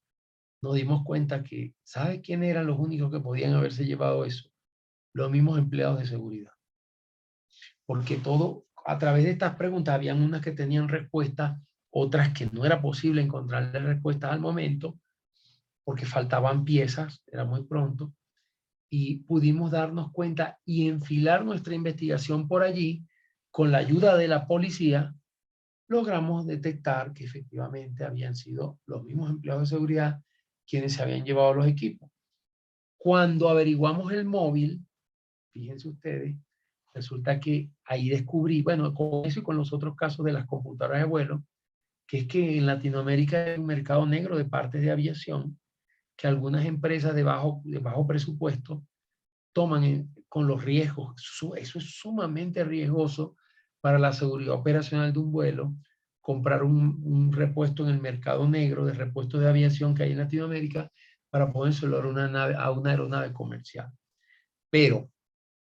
nos dimos cuenta que, ¿sabe quién eran los únicos que podían haberse llevado eso? Los mismos empleados de seguridad. Porque todo, a través de estas preguntas, habían unas que tenían respuestas, otras que no era posible encontrarle respuestas al momento, porque faltaban piezas, era muy pronto, y pudimos darnos cuenta y enfilar nuestra investigación por allí. Con la ayuda de la policía, logramos detectar que efectivamente habían sido los mismos empleados de seguridad quienes se habían llevado los equipos. Cuando averiguamos el móvil, fíjense ustedes, resulta que ahí descubrí, bueno, con eso y con los otros casos de las computadoras de vuelo, que es que en Latinoamérica hay un mercado negro de partes de aviación que algunas empresas de bajo presupuesto toman con los riesgos. Eso es sumamente riesgoso para la seguridad operacional de un vuelo, comprar un repuesto en el mercado negro de repuestos de aviación que hay en Latinoamérica para poder a una aeronave comercial. Pero,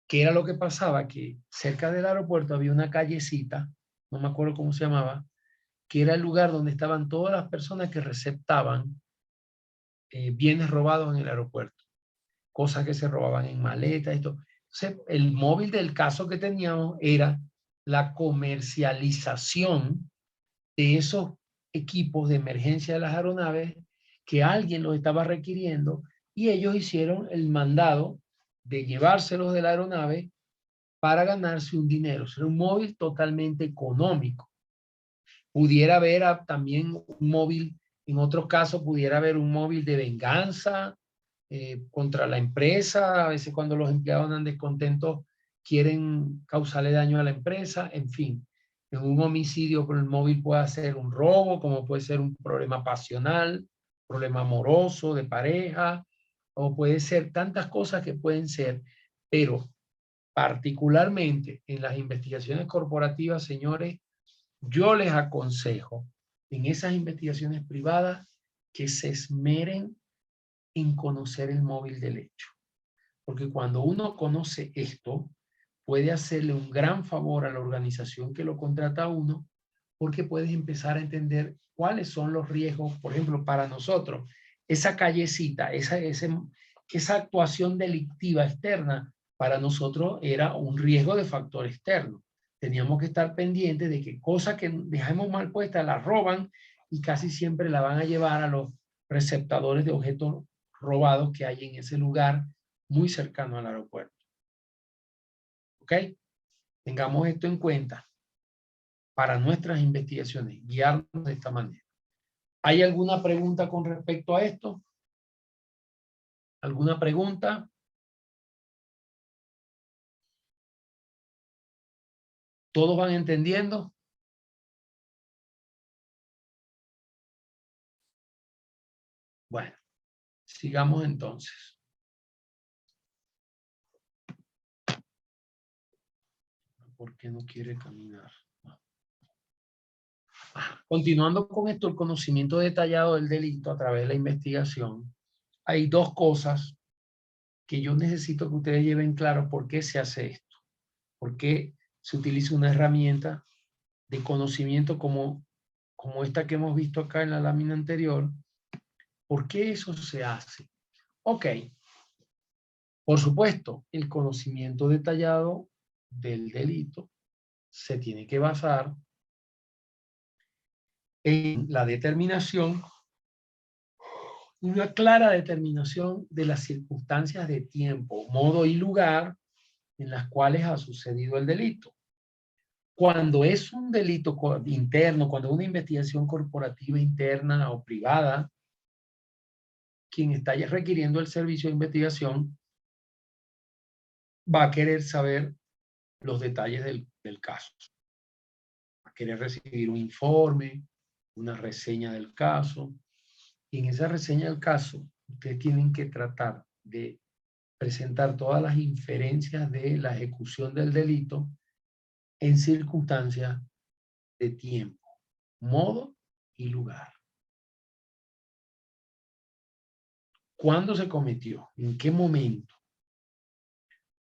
¿qué era lo que pasaba? Que cerca del aeropuerto había una callecita, no me acuerdo cómo se llamaba, que era el lugar donde estaban todas las personas que receptaban bienes robados en el aeropuerto, cosas que se robaban en maletas y todo. Entonces, el móvil del caso que teníamos era la comercialización de esos equipos de emergencia de las aeronaves que alguien los estaba requiriendo y ellos hicieron el mandado de llevárselos de la aeronave para ganarse un dinero. Era un móvil totalmente económico. Pudiera haber también un móvil, en otros casos pudiera haber un móvil de venganza contra la empresa. A veces cuando los empleados andan descontentos quieren causarle daño a la empresa. En fin, en un homicidio con el móvil puede ser un robo, como puede ser un problema pasional, problema amoroso, de pareja, o puede ser tantas cosas que pueden ser, pero particularmente en las investigaciones corporativas, señores, yo les aconsejo en esas investigaciones privadas que se esmeren en conocer el móvil del hecho. Porque cuando uno conoce esto, puede hacerle un gran favor a la organización que lo contrata a uno, porque puedes empezar a entender cuáles son los riesgos, por ejemplo, para nosotros, esa callecita, esa actuación delictiva externa, para nosotros era un riesgo de factor externo. Teníamos que estar pendientes de que cosas que dejamos mal puestas la roban y casi siempre la van a llevar a los receptadores de objetos robados que hay en ese lugar muy cercano al aeropuerto. ¿Ok? Tengamos esto en cuenta para nuestras investigaciones, guiarnos de esta manera. ¿Hay alguna pregunta con respecto a esto? ¿Alguna pregunta? ¿Todos van entendiendo? Bueno, sigamos entonces. ¿Por qué no quiere caminar? Continuando con esto, el conocimiento detallado del delito a través de la investigación, hay dos cosas que yo necesito que ustedes lleven claro por qué se hace esto. ¿Por qué se utiliza una herramienta de conocimiento como esta que hemos visto acá en la lámina anterior? ¿Por qué eso se hace? Ok. Por supuesto, el conocimiento detallado del delito se tiene que basar en la determinación, una clara determinación de las circunstancias de tiempo, modo y lugar en las cuales ha sucedido el delito. Cuando es un delito interno, cuando es una investigación corporativa interna o privada, quien está requiriendo el servicio de investigación va a querer saber los detalles del caso. Va a querer recibir un informe, una reseña del caso. Y en esa reseña del caso, ustedes tienen que tratar de presentar todas las inferencias de la ejecución del delito en circunstancias de tiempo, modo y lugar. ¿Cuándo se cometió? ¿En qué momento?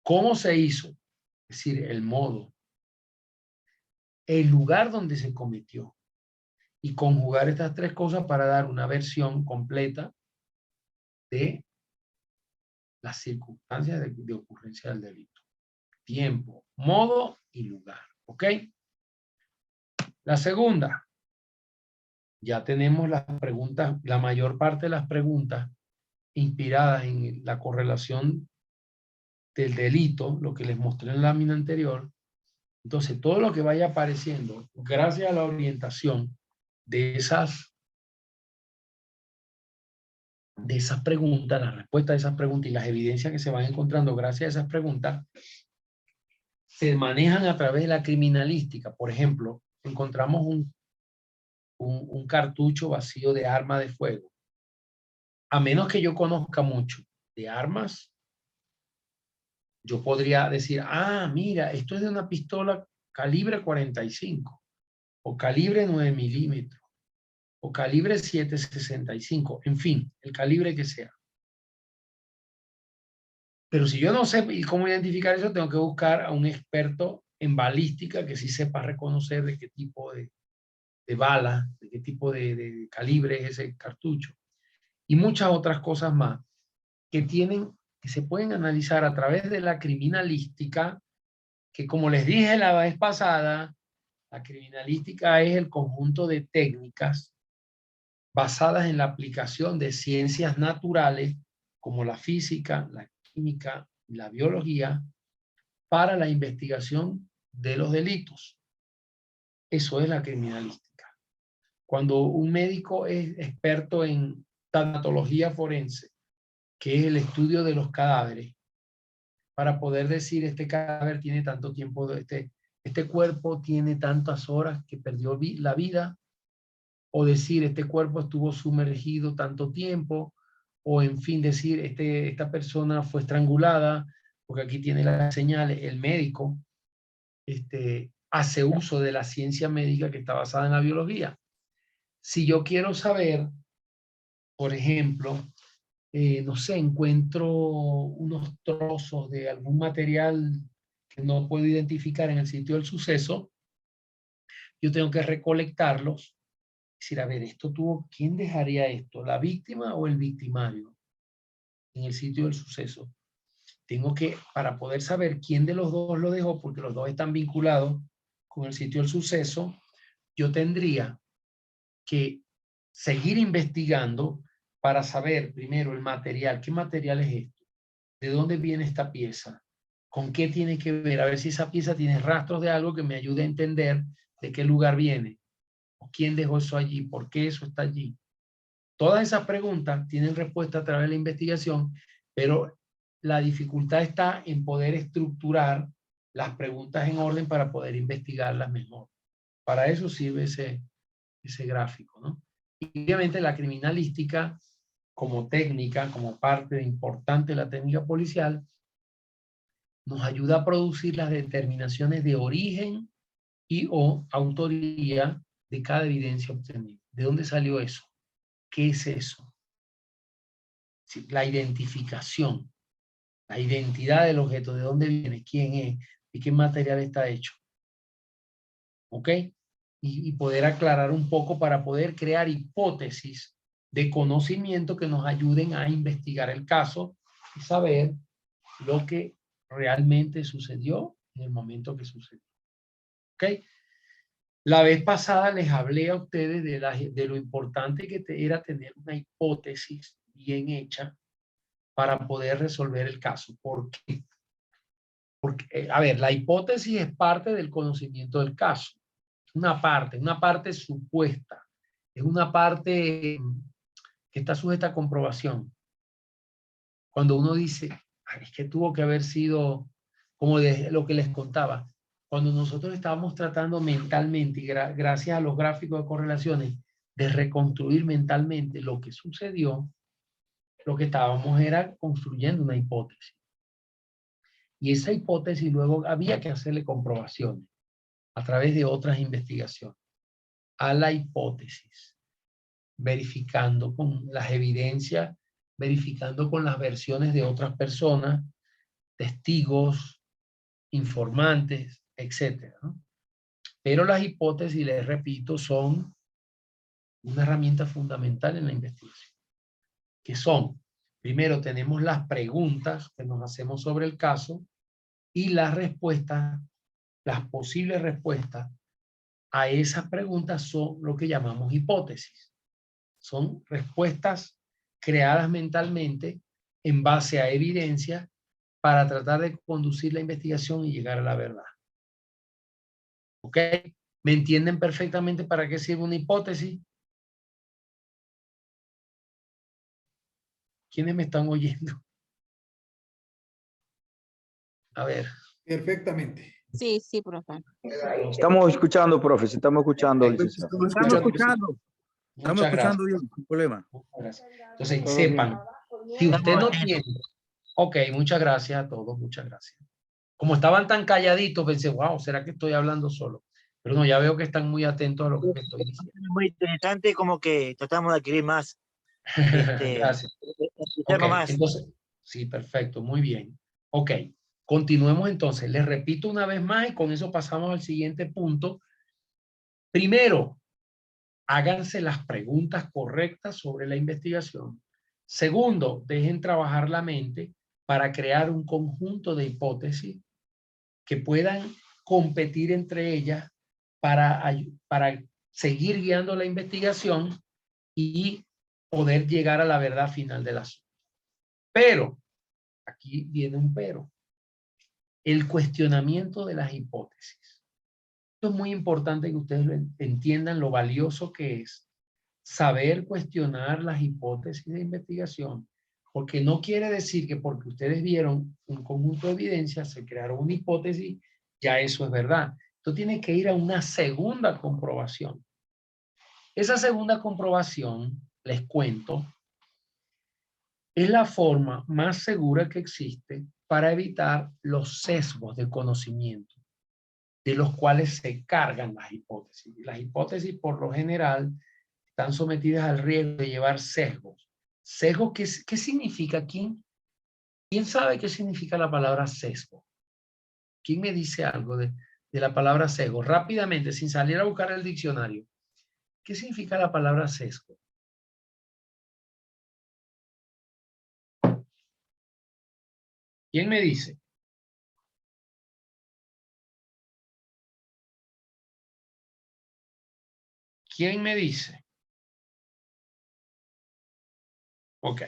cómo se hizo, es decir, el modo, el lugar donde se cometió, y conjugar estas tres cosas para dar una versión completa de las circunstancias de ocurrencia del delito. Tiempo, modo y lugar. ¿Ok? La segunda, ya tenemos las preguntas, la mayor parte de las preguntas inspiradas en la correlación del delito, lo que les mostré en la lámina anterior. Entonces, todo lo que vaya apareciendo, gracias a la orientación de esas preguntas, las respuestas de esas preguntas y las evidencias que se van encontrando gracias a esas preguntas, se manejan a través de la criminalística. Por ejemplo, encontramos un cartucho vacío de arma de fuego. A menos que yo conozca mucho de armas, yo podría decir, ah, mira, esto es de una pistola calibre 45 o calibre 9 milímetros o calibre 7.65, en fin, el calibre que sea. Pero si yo no sé cómo identificar eso, tengo que buscar a un experto en balística que sí sepa reconocer de qué tipo de bala, de qué tipo de calibre es ese cartucho. Y muchas otras cosas más que se pueden analizar a través de la criminalística, que como les dije la vez pasada, la criminalística es el conjunto de técnicas basadas en la aplicación de ciencias naturales como la física, la química y la biología para la investigación de los delitos. Eso es la criminalística. Cuando un médico es experto en tanatología forense, que es el estudio de los cadáveres, para poder decir este cadáver tiene tanto tiempo, este cuerpo tiene tantas horas que perdió la vida, o decir este cuerpo estuvo sumergido tanto tiempo, o en fin decir esta persona fue estrangulada, porque aquí tiene las señales. El médico hace uso de la ciencia médica que está basada en la biología. Si yo quiero saber, por ejemplo, no sé, encuentro unos trozos de algún material que no puedo identificar en el sitio del suceso, yo tengo que recolectarlos. Decir, a ver, ¿quién dejaría esto? ¿La víctima o el victimario en el sitio del suceso? Tengo que, para poder saber quién de los dos lo dejó, porque los dos están vinculados con el sitio del suceso, yo tendría que seguir investigando para saber primero el material. ¿Qué material es esto? ¿De dónde viene esta pieza? ¿Con qué tiene que ver? A ver si esa pieza tiene rastros de algo que me ayude a entender de qué lugar viene. ¿O quién dejó eso allí? ¿Por qué eso está allí? Todas esas preguntas tienen respuesta a través de la investigación, pero la dificultad está en poder estructurar las preguntas en orden para poder investigarlas mejor. Para eso sirve ese gráfico, ¿no? Y obviamente la criminalística como técnica, como parte importante de la técnica policial, nos ayuda a producir las determinaciones de origen y o autoría de cada evidencia obtenida. ¿De dónde salió eso? ¿Qué es eso? Sí, la identificación, la identidad del objeto, de dónde viene, quién es, de qué material está hecho. ¿Ok? Y poder aclarar un poco para poder crear hipótesis de conocimiento que nos ayuden a investigar el caso y saber lo que realmente sucedió en el momento que sucedió. ¿Ok? La vez pasada les hablé a ustedes de lo importante que era tener una hipótesis bien hecha para poder resolver el caso. ¿Por qué? Porque, a ver, la hipótesis es parte del conocimiento del caso. Es una parte supuesta. Es una parte que está sujeta a comprobación. Cuando uno dice, es que tuvo que haber sido, como de lo que les contaba, cuando nosotros estábamos tratando mentalmente, y gracias a los gráficos de correlaciones, de reconstruir mentalmente lo que sucedió, lo que estábamos era construyendo una hipótesis. Y esa hipótesis luego había que hacerle comprobaciones a través de otras investigaciones a la hipótesis, verificando con las evidencias, verificando con las versiones de otras personas, testigos, informantes, etcétera, ¿no? Pero las hipótesis, les repito, son una herramienta fundamental en la investigación. Que son, primero tenemos las preguntas que nos hacemos sobre el caso y las respuestas, las posibles respuestas a esas preguntas son lo que llamamos hipótesis. Son respuestas creadas mentalmente en base a evidencia para tratar de conducir la investigación y llegar a la verdad. ¿Ok? ¿Me entienden perfectamente para qué sirve una hipótesis? ¿Quiénes me están oyendo? A ver. Perfectamente. Sí, sí, profe. Estamos escuchando, profe, si estamos escuchando, licenciado. Estamos Estamos Muchas gracias. escuchando bien, sin problema. Muchas gracias. Entonces, Todo sepan, si usted no tiene... Ok, muchas gracias a todos, muchas gracias. Como estaban tan calladitos, pensé, wow, ¿será que estoy hablando solo? Pero no, ya veo que están muy atentos a lo que estoy diciendo. Muy interesante, como que tratamos de adquirir más. Gracias. Ok, Más. entonces, sí, perfecto, muy bien. Ok, continuemos entonces. Les repito una vez más y con eso pasamos al siguiente punto. Primero, háganse las preguntas correctas sobre la investigación. Segundo, dejen trabajar la mente para crear un conjunto de hipótesis que puedan competir entre ellas para seguir guiando la investigación y poder llegar a la verdad final del asunto. Pero, aquí viene un pero, el cuestionamiento de las hipótesis. Esto es muy importante que ustedes entiendan lo valioso que es saber cuestionar las hipótesis de investigación, porque no quiere decir que porque ustedes vieron un conjunto de evidencias, se crearon una hipótesis, ya eso es verdad. Esto tiene que ir a una segunda comprobación. Esa segunda comprobación, les cuento, es la forma más segura que existe para evitar los sesgos de conocimiento, de los cuales se cargan las hipótesis. Las hipótesis, por lo general, están sometidas al riesgo de llevar sesgos. ¿Sesgos qué significa? ¿Quién sabe qué significa la palabra sesgo? ¿Quién me dice algo de la palabra sesgo? Rápidamente, sin salir a buscar el diccionario. ¿Qué significa la palabra sesgo? ¿Quién me dice? ¿Quién me dice? Ok.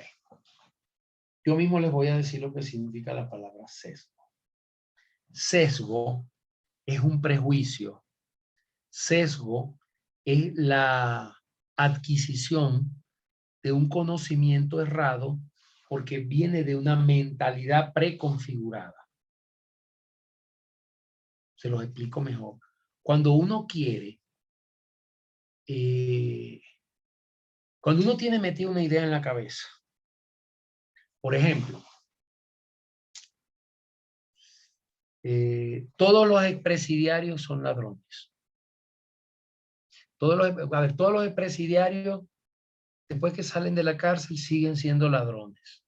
Yo mismo les voy a decir lo que significa la palabra sesgo. Sesgo es un prejuicio. Sesgo es la adquisición de un conocimiento errado porque viene de una mentalidad preconfigurada. Se los explico mejor. Cuando uno quiere, cuando uno tiene metida una idea en la cabeza, por ejemplo, todos los expresidiarios son ladrones. Todos los expresidiarios, después que salen de la cárcel, siguen siendo ladrones.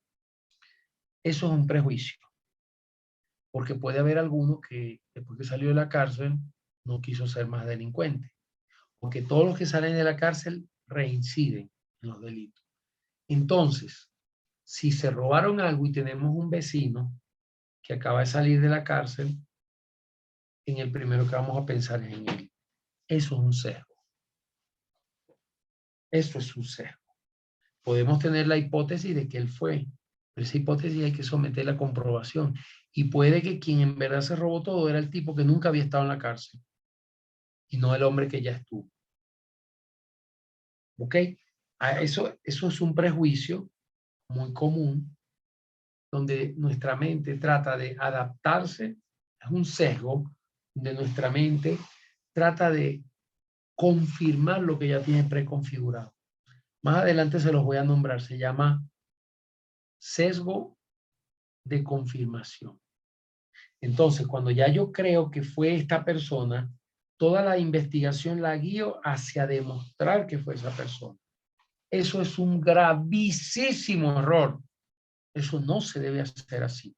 Eso es un prejuicio. Porque puede haber alguno que después que salió de la cárcel no quiso ser más delincuente. Porque todos los que salen de la cárcel reinciden en los delitos. Entonces, si se robaron algo y tenemos un vecino que acaba de salir de la cárcel, en el primero que vamos a pensar es en él. Eso es un sesgo. Eso es un sesgo. Podemos tener la hipótesis de que él fue, pero esa hipótesis hay que someterla a comprobación. Y puede que quien en verdad se robó todo era el tipo que nunca había estado en la cárcel y no el hombre que ya estuvo. ¿Ok? Eso es un prejuicio muy común donde nuestra mente trata de adaptarse, es un sesgo donde nuestra mente trata de confirmar lo que ya tiene preconfigurado. Más adelante se los voy a nombrar, se llama sesgo de confirmación. Entonces, cuando ya yo creo que fue esta persona, toda la investigación la guío hacia demostrar que fue esa persona. Eso es un gravísimo error. Eso no se debe hacer así.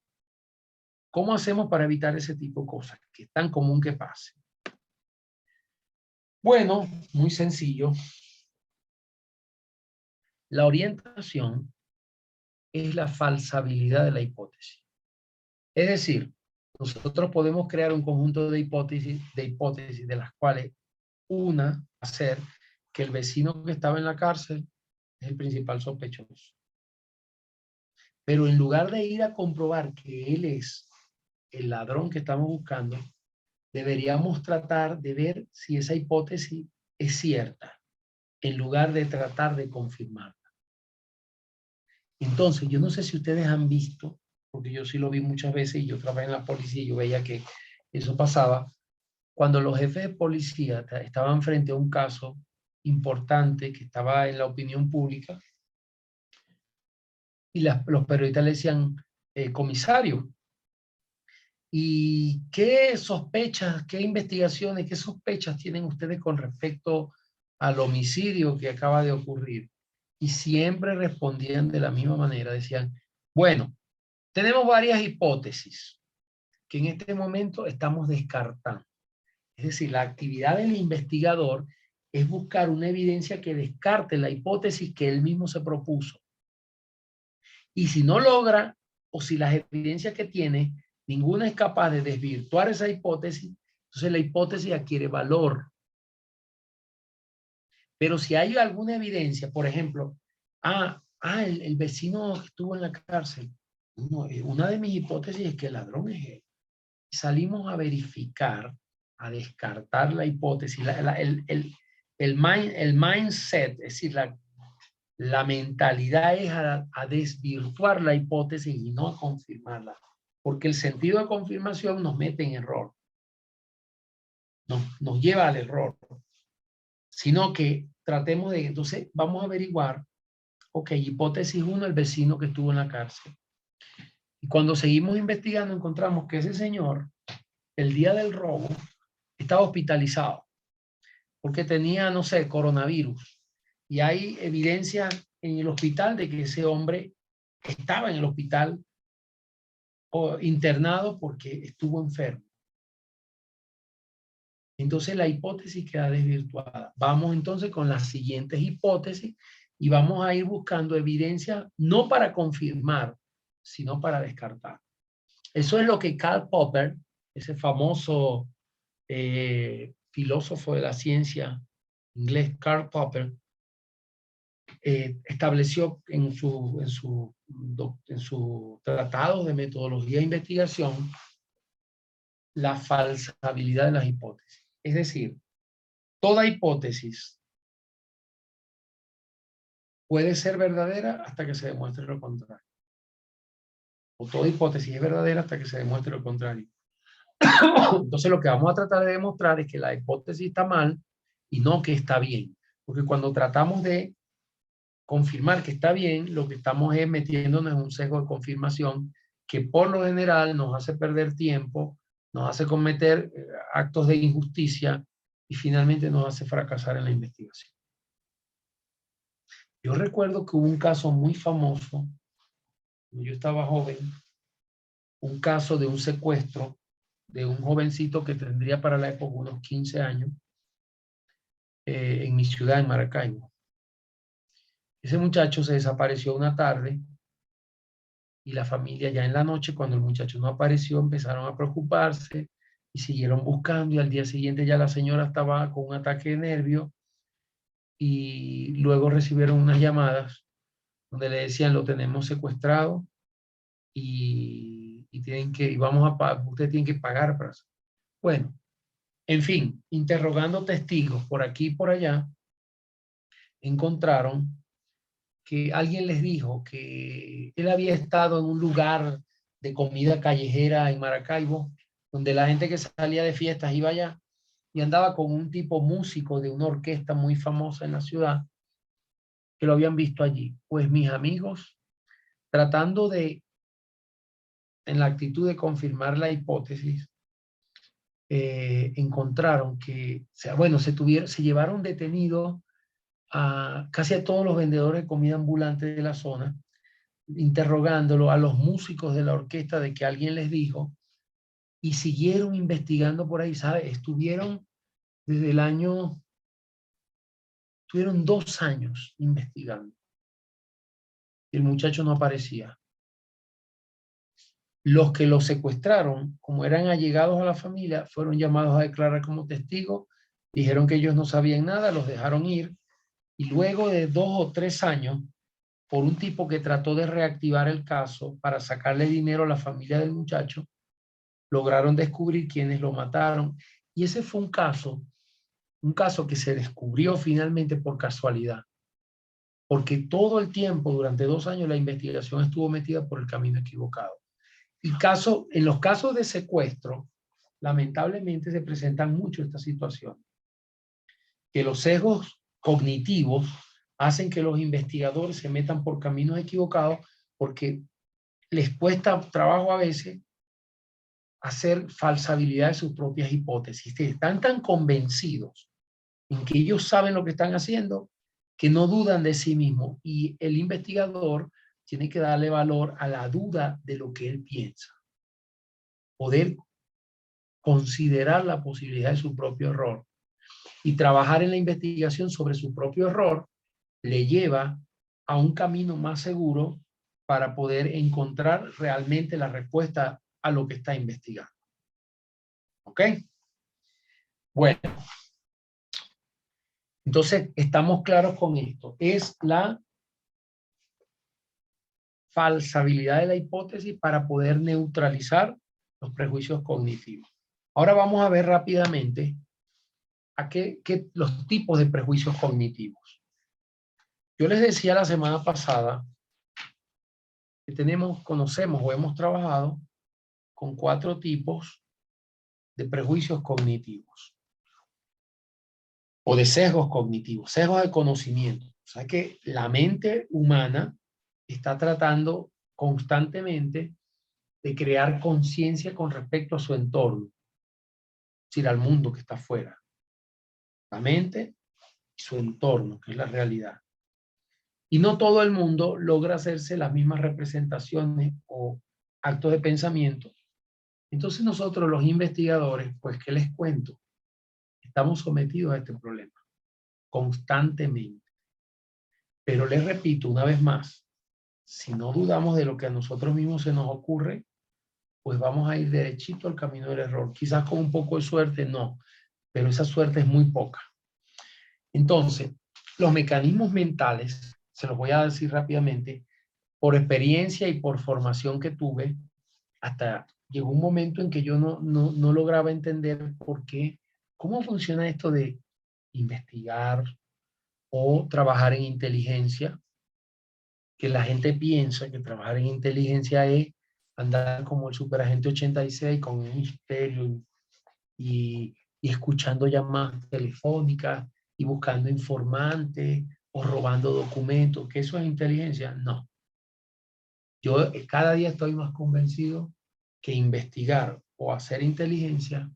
¿Cómo hacemos para evitar ese tipo de cosas que es tan común que pase? Bueno, muy sencillo. La orientación es la falsabilidad de la hipótesis. Es decir, nosotros podemos crear un conjunto de hipótesis de las cuales una va a ser que el vecino que estaba en la cárcel es el principal sospechoso. Pero en lugar de ir a comprobar que él es el ladrón que estamos buscando, deberíamos tratar de ver si esa hipótesis es cierta, en lugar de tratar de confirmarla. Entonces, yo no sé si ustedes han visto, porque yo sí lo vi muchas veces y yo trabajé en la policía y yo veía que eso pasaba, cuando los jefes de policía estaban frente a un caso importante que estaba en la opinión pública y los periodistas le decían, comisario, ¿y qué sospechas, qué investigaciones, qué sospechas tienen ustedes con respecto al homicidio que acaba de ocurrir? Y siempre respondían de la misma manera, decían, bueno, tenemos varias hipótesis que en este momento estamos descartando. Es decir, la actividad del investigador es buscar una evidencia que descarte la hipótesis que él mismo se propuso. Y si no logra, o si las evidencias que tiene, ninguna es capaz de desvirtuar esa hipótesis, entonces la hipótesis adquiere valor. Pero si hay alguna evidencia, por ejemplo, el vecino que estuvo en la cárcel, una de mis hipótesis es que el ladrón es él. Salimos a verificar, a descartar la hipótesis, el mindset, es decir, la mentalidad es a desvirtuar la hipótesis y no a confirmarla, porque el sentido de confirmación nos mete en error, nos lleva al error, sino que tratemos de, entonces vamos a averiguar, ok, hipótesis 1, el vecino que estuvo en la cárcel. Y cuando seguimos investigando encontramos que ese señor, el día del robo, estaba hospitalizado porque tenía, no sé, coronavirus. Y hay evidencia en el hospital de que ese hombre estaba en el hospital internado porque estuvo enfermo. Entonces la hipótesis queda desvirtuada. Vamos entonces con las siguientes hipótesis y vamos a ir buscando evidencia no para confirmar, sino para descartar. Eso es lo que Karl Popper, ese famoso filósofo de la ciencia inglés, Karl Popper, estableció en su tratado de metodología de investigación la falsabilidad de las hipótesis. Es decir, toda hipótesis puede ser verdadera hasta que se demuestre lo contrario. O toda hipótesis es verdadera hasta que se demuestre lo contrario. Entonces lo que vamos a tratar de demostrar es que la hipótesis está mal y no que está bien. Porque cuando tratamos de confirmar que está bien, lo que estamos es metiéndonos en un sesgo de confirmación que por lo general nos hace perder tiempo, nos hace cometer actos de injusticia y finalmente nos hace fracasar en la investigación. Yo recuerdo que hubo un caso muy famoso, cuando yo estaba joven, un caso de un secuestro de un jovencito que tendría para la época unos 15 años en mi ciudad, en Maracaibo. Ese muchacho se desapareció una tarde y la familia ya en la noche, cuando el muchacho no apareció, empezaron a preocuparse y siguieron buscando y al día siguiente ya la señora estaba con un ataque de nervio y luego recibieron unas llamadas donde le decían lo tenemos secuestrado y tienen que, y vamos a, usted tiene que pagar para eso. Bueno, en fin, interrogando testigos por aquí y por allá, encontraron que alguien les dijo que él había estado en un lugar de comida callejera en Maracaibo, donde la gente que salía de fiestas iba allá y andaba con un tipo músico de una orquesta muy famosa en la ciudad, que lo habían visto allí. Pues mis amigos, tratando de, en la actitud de confirmar la hipótesis, encontraron que, o sea, bueno, se llevaron detenidos casi a todos los vendedores de comida ambulante de la zona, interrogándolo a los músicos de la orquesta de que alguien les dijo, y siguieron investigando por ahí, ¿sabes? Estuvieron 2 años investigando. Y el muchacho no aparecía. Los que lo secuestraron, como eran allegados a la familia, fueron llamados a declarar como testigos, dijeron que ellos no sabían nada, los dejaron ir, y luego de 2 o 3 años, por un tipo que trató de reactivar el caso para sacarle dinero a la familia del muchacho, lograron descubrir quiénes lo mataron. Y ese fue un caso que se descubrió finalmente por casualidad, porque todo el tiempo, durante 2 años, la investigación estuvo metida por el camino equivocado. Y en los casos de secuestro, lamentablemente se presentan mucho estas situaciones, que los sesgos cognitivos hacen que los investigadores se metan por caminos equivocados porque les cuesta trabajo a veces hacer falsabilidad de sus propias hipótesis. Están tan convencidos en que ellos saben lo que están haciendo que no dudan de sí mismos, y el investigador tiene que darle valor a la duda de lo que él piensa. Poder considerar la posibilidad de su propio error y trabajar en la investigación sobre su propio error le lleva a un camino más seguro para poder encontrar realmente la respuesta a lo que está investigando. ¿Ok? Bueno. Entonces, estamos claros con esto. Es la falsabilidad de la hipótesis para poder neutralizar los prejuicios cognitivos. Ahora vamos a ver rápidamente los tipos de prejuicios cognitivos. Yo les decía la semana pasada que conocemos o hemos trabajado con 4 tipos de prejuicios cognitivos o de sesgos cognitivos, sesgos de conocimiento. O sea que la mente humana está tratando constantemente de crear conciencia con respecto a su entorno, es decir, al mundo que está afuera. La mente y su entorno, que es la realidad. Y no todo el mundo logra hacerse las mismas representaciones o actos de pensamiento. Entonces nosotros, los investigadores, pues, ¿qué les cuento? Estamos sometidos a este problema constantemente. Pero les repito una vez más, si no dudamos de lo que a nosotros mismos se nos ocurre, pues vamos a ir derechito al camino del error. Quizás con un poco de suerte, no, pero esa suerte es muy poca. Entonces, los mecanismos mentales, se los voy a decir rápidamente, por experiencia y por formación que tuve, hasta llegó un momento en que yo no lograba entender por qué, cómo funciona esto de investigar o trabajar en inteligencia, que la gente piensa que trabajar en inteligencia es andar como el superagente 86 con un misterio y escuchando llamadas telefónicas y buscando informantes o robando documentos, que eso es inteligencia. No. Yo cada día estoy más convencido que investigar o hacer inteligencia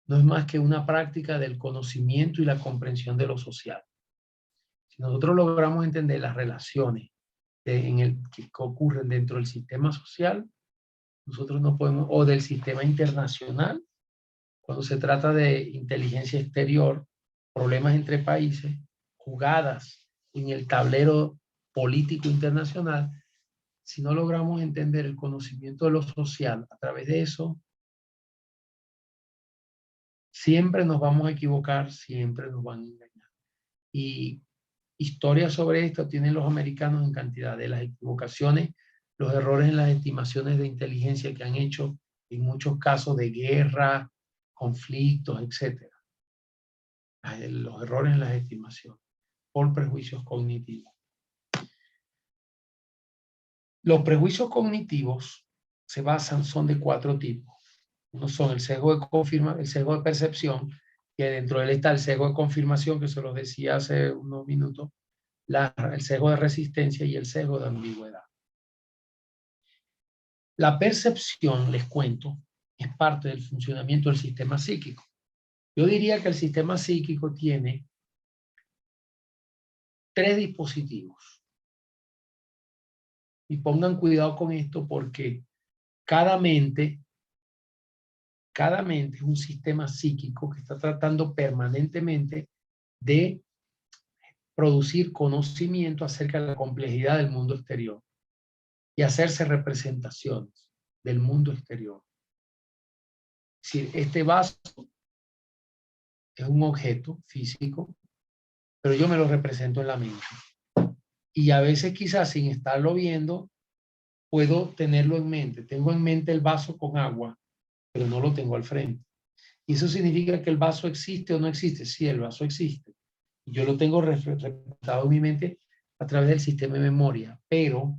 no es más que una práctica del conocimiento y la comprensión de lo social. Si nosotros logramos entender las relaciones que ocurren dentro del sistema social, nosotros no podemos, o del sistema internacional, cuando se trata de inteligencia exterior, problemas entre países, jugadas en el tablero político internacional, si no logramos entender el conocimiento de lo social a través de eso, siempre nos vamos a equivocar, siempre nos van a engañar. Y historias sobre esto tienen los americanos en cantidad, de las equivocaciones, los errores en las estimaciones de inteligencia que han hecho en muchos casos de guerra, conflictos, etc. Los errores en las estimaciones por prejuicios cognitivos. Los prejuicios cognitivos son de 4 tipos. Uno son el sesgo de percepción, que dentro de él está el sesgo de confirmación, que se los decía hace unos minutos, el sesgo de resistencia y el sesgo de ambigüedad. La percepción, les cuento, es parte del funcionamiento del sistema psíquico. Yo diría que el sistema psíquico tiene 3 dispositivos. Y pongan cuidado con esto porque cada mente cada mente es un sistema psíquico que está tratando permanentemente de producir conocimiento acerca de la complejidad del mundo exterior y hacerse representaciones del mundo exterior. Es decir, este vaso es un objeto físico, pero yo me lo represento en la mente. Y a veces quizás sin estarlo viendo, puedo tenerlo en mente. Tengo en mente el vaso con agua, pero no lo tengo al frente. Y eso significa que el vaso existe o no existe. Sí, el vaso existe. Y yo lo tengo representado en mi mente a través del sistema de memoria, pero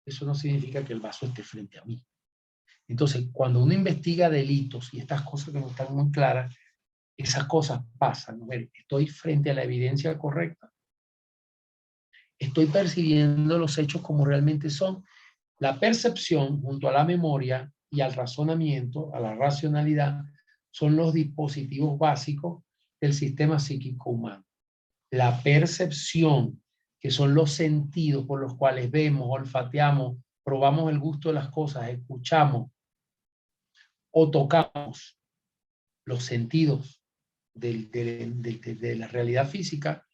eso no significa que el vaso esté frente a mí. Entonces, cuando uno investiga delitos y estas cosas que no están muy claras, esas cosas pasan. A ver, estoy frente a la evidencia correcta. Estoy percibiendo los hechos como realmente son. La percepción, junto a la memoria y al razonamiento, a la racionalidad, son los dispositivos básicos del sistema psíquico humano. La percepción, que son los sentidos por los cuales vemos, olfateamos, probamos el gusto de las cosas, escuchamos o tocamos, los sentidos de la realidad física,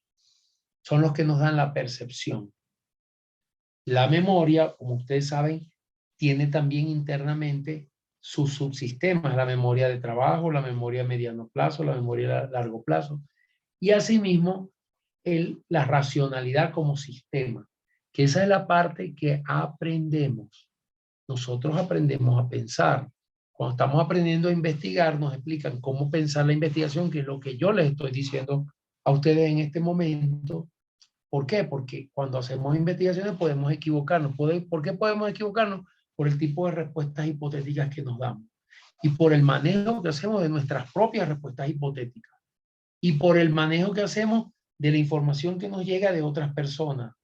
son los que nos dan la percepción. La memoria, como ustedes saben, tiene también internamente sus subsistemas, la memoria de trabajo, la memoria a mediano plazo, la memoria a largo plazo, y asimismo la racionalidad como sistema, que esa es la parte que aprendemos. Nosotros aprendemos a pensar. Cuando estamos aprendiendo a investigar, nos explican cómo pensar la investigación, que es lo que yo les estoy diciendo a ustedes en este momento. ¿Por qué? Porque cuando hacemos investigaciones podemos equivocarnos. ¿Por qué podemos equivocarnos? Por el tipo de respuestas hipotéticas que nos damos y por el manejo que hacemos de nuestras propias respuestas hipotéticas y por el manejo que hacemos de la información que nos llega de otras personas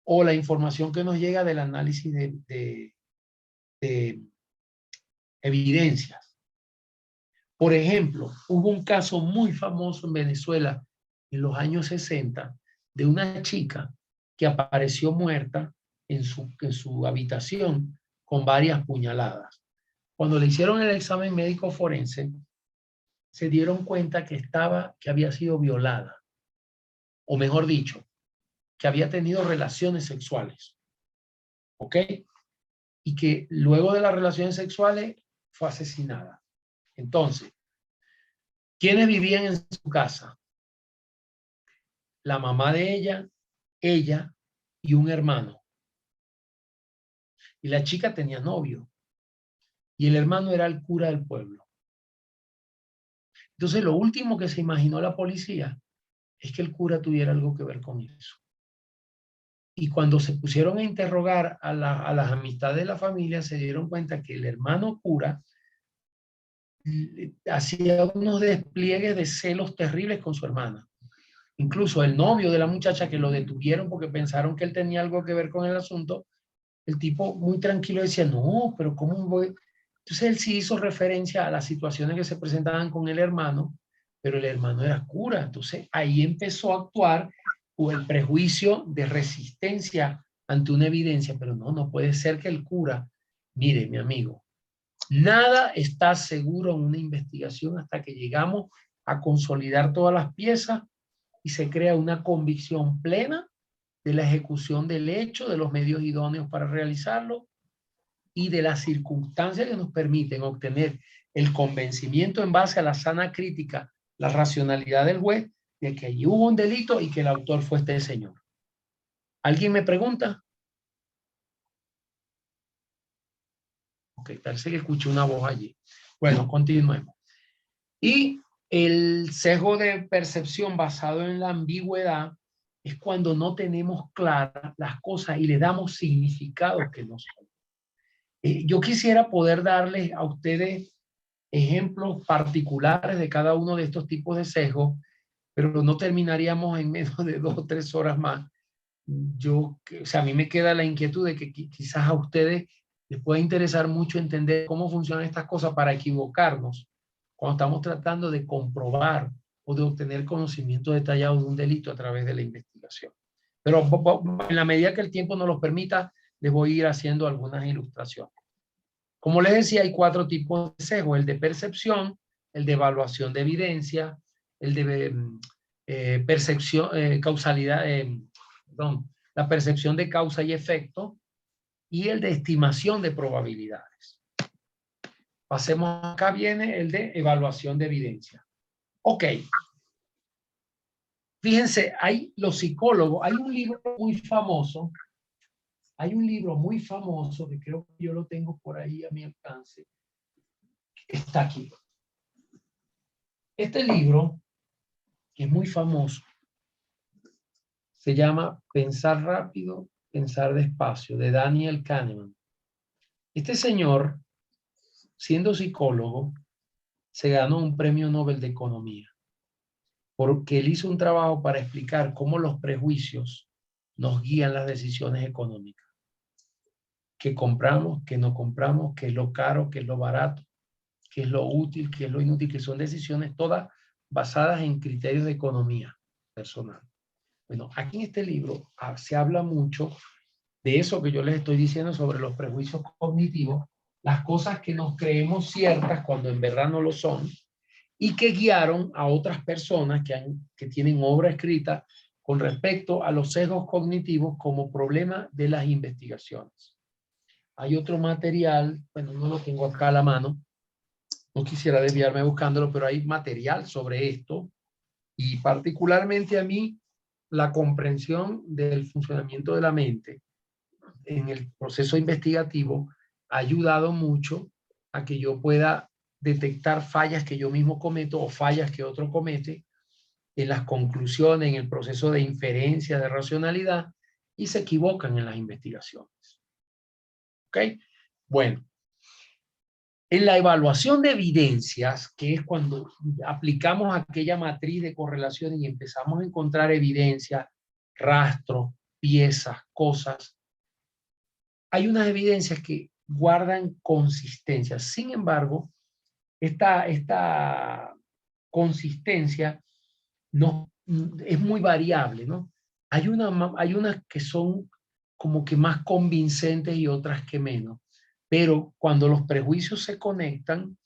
o la información que nos llega del análisis de evidencias. Por ejemplo, hubo un caso muy famoso en Venezuela en los años 60 de una chica que apareció muerta en su habitación con varias puñaladas. Cuando le hicieron el examen médico forense, se dieron cuenta que había sido violada, o mejor dicho, que había tenido relaciones sexuales. ¿Ok? Y que luego de las relaciones sexuales fue asesinada. Entonces, ¿quiénes vivían en su casa? La mamá de ella y un hermano. Y la chica tenía novio. Y el hermano era el cura del pueblo. Entonces, lo último que se imaginó la policía es que el cura tuviera algo que ver con eso. Y cuando se pusieron a interrogar a las amistades de la familia, se dieron cuenta que el hermano cura hacía unos despliegues de celos terribles con su hermana. Incluso el novio de la muchacha, que lo detuvieron porque pensaron que él tenía algo que ver con el asunto, el tipo muy tranquilo decía, no, pero ¿cómo voy? Entonces él sí hizo referencia a las situaciones que se presentaban con el hermano, pero el hermano era cura. Entonces ahí empezó a actuar el prejuicio de resistencia ante una evidencia, pero no puede ser que el cura, mire mi amigo, nada está seguro en una investigación hasta que llegamos a consolidar todas las piezas y se crea una convicción plena de la ejecución del hecho, de los medios idóneos para realizarlo y de las circunstancias que nos permiten obtener el convencimiento en base a la sana crítica, la racionalidad del juez, de que allí hubo un delito y que el autor fue este señor. ¿Alguien me pregunta? Ok, parece que escuché una voz allí. Bueno, continuemos. Y el sesgo de percepción basado en la ambigüedad es cuando no tenemos claras las cosas y le damos significado que no son. Yo quisiera poder darles a ustedes ejemplos particulares de cada uno de estos tipos de sesgos, pero no terminaríamos en menos de 2 o 3 horas más. A mí me queda la inquietud de que quizás a ustedes les pueda interesar mucho entender cómo funcionan estas cosas para equivocarnos cuando estamos tratando de comprobar o de obtener conocimiento detallado de un delito a través de la investigación. Pero en la medida que el tiempo nos lo permita, les voy a ir haciendo algunas ilustraciones. Como les decía, hay 4 tipos de sesgo: el de percepción, el de evaluación de evidencia, el de percepción, causalidad, perdón, la percepción de causa y efecto, y el de estimación de probabilidades. Pasemos acá, viene el de evaluación de evidencia. Ok. Fíjense, hay los psicólogos, hay un libro muy famoso que creo que yo lo tengo por ahí a mi alcance. Está aquí. Este libro, que es muy famoso, se llama Pensar rápido, pensar despacio, de Daniel Kahneman. Este señor, siendo psicólogo, se ganó un premio Nobel de Economía, porque él hizo un trabajo para explicar cómo los prejuicios nos guían las decisiones económicas. Qué compramos, qué no compramos, qué es lo caro, qué es lo barato, qué es lo útil, qué es lo inútil, que son decisiones todas basadas en criterios de economía personal. Bueno, aquí en este libro se habla mucho de eso que yo les estoy diciendo sobre los prejuicios cognitivos, las cosas que nos creemos ciertas cuando en verdad no lo son, y que guiaron a otras personas que tienen obra escrita con respecto a los sesgos cognitivos como problema de las investigaciones. Hay otro material, bueno, no lo tengo acá a la mano, no quisiera desviarme buscándolo, pero hay material sobre esto, y particularmente a mí la comprensión del funcionamiento de la mente en el proceso investigativo ha ayudado mucho a que yo pueda detectar fallas que yo mismo cometo o fallas que otro comete en las conclusiones, en el proceso de inferencia, de racionalidad, y se equivocan en las investigaciones. ¿Ok? Bueno, en la evaluación de evidencias, que es cuando aplicamos aquella matriz de correlación y empezamos a encontrar evidencias, rastros, piezas, cosas, hay unas evidencias que guardan consistencia. Sin embargo, esta consistencia no, es muy variable, ¿no? Hay unas que son como que más convincentes y otras que menos. Pero cuando los prejuicios se conectan,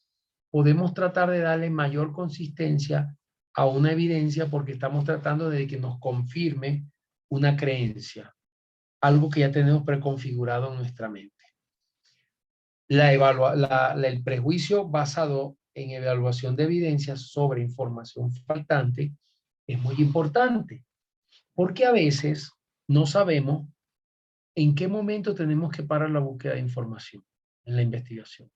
podemos tratar de darle mayor consistencia a una evidencia porque estamos tratando de que nos confirme una creencia, algo que ya tenemos preconfigurado en nuestra mente. El prejuicio basado en evaluación de evidencias sobre información faltante es muy importante, porque a veces no sabemos en qué momento tenemos que parar la búsqueda de información en la investigación.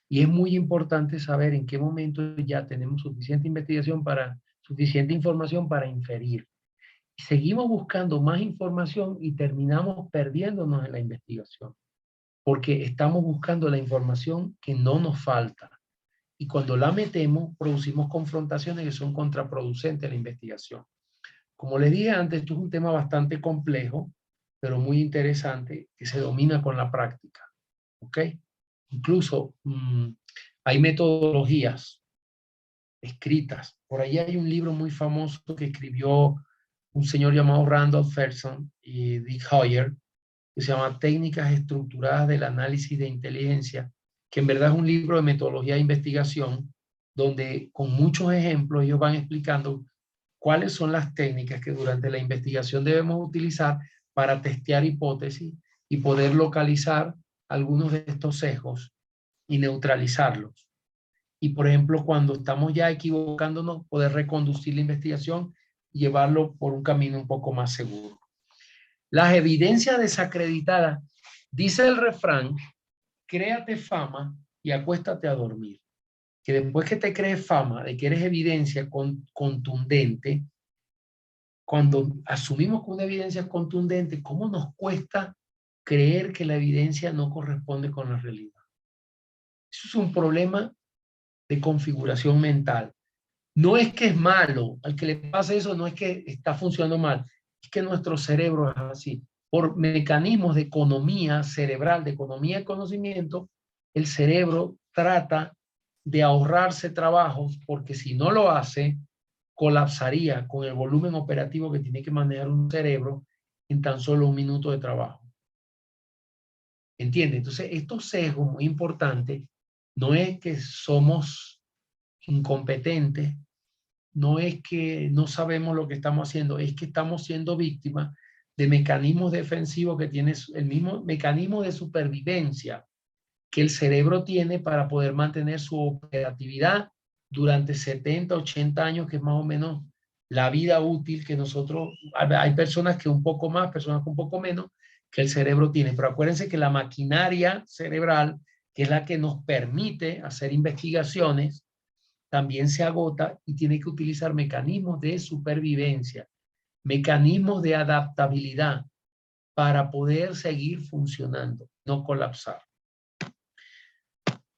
Y es muy importante saber en qué momento ya tenemos suficiente información para inferir. Y seguimos buscando más información y terminamos perdiéndonos en la investigación, porque estamos buscando la información que no nos falta. Y cuando la metemos, producimos confrontaciones que son contraproducentes a la investigación. Como les dije antes, esto es un tema bastante complejo, pero muy interesante, que se domina con la práctica. ¿Ok? Incluso hay metodologías escritas. Por ahí hay un libro muy famoso que escribió un señor llamado Randolph Ferguson y Dick Hoyer, que se llama Técnicas Estructuradas del Análisis de Inteligencia, que en verdad es un libro de metodología de investigación, donde con muchos ejemplos ellos van explicando cuáles son las técnicas que durante la investigación debemos utilizar para testear hipótesis y poder localizar algunos de estos sesgos y neutralizarlos. Y, por ejemplo, cuando estamos ya equivocándonos, poder reconducir la investigación y llevarlo por un camino un poco más seguro. Las evidencias desacreditadas, dice el refrán, créate fama y acuéstate a dormir. Que después que te crees fama de que eres evidencia contundente, cuando asumimos que una evidencia es contundente, ¿cómo nos cuesta creer que la evidencia no corresponde con la realidad? Eso es un problema de configuración mental. No es que es malo, al que le pasa eso no es que está funcionando mal, es que nuestro cerebro es así. Por mecanismos de economía cerebral, de economía de conocimiento, el cerebro trata de ahorrarse trabajos porque si no lo hace, colapsaría con el volumen operativo que tiene que manejar un cerebro en tan solo un minuto de trabajo. ¿Entiende? Entonces, estos sesgos muy importantes no es que somos incompetentes, no es que no sabemos lo que estamos haciendo, es que estamos siendo víctimas de mecanismos defensivos que tiene el mismo mecanismo de supervivencia que el cerebro tiene para poder mantener su operatividad durante 70, 80 años, que es más o menos la vida útil que nosotros, hay personas que un poco más, personas que un poco menos, que el cerebro tiene. Pero acuérdense que la maquinaria cerebral, que es la que nos permite hacer investigaciones, también se agota y tiene que utilizar mecanismos de supervivencia, mecanismos de adaptabilidad para poder seguir funcionando, no colapsar.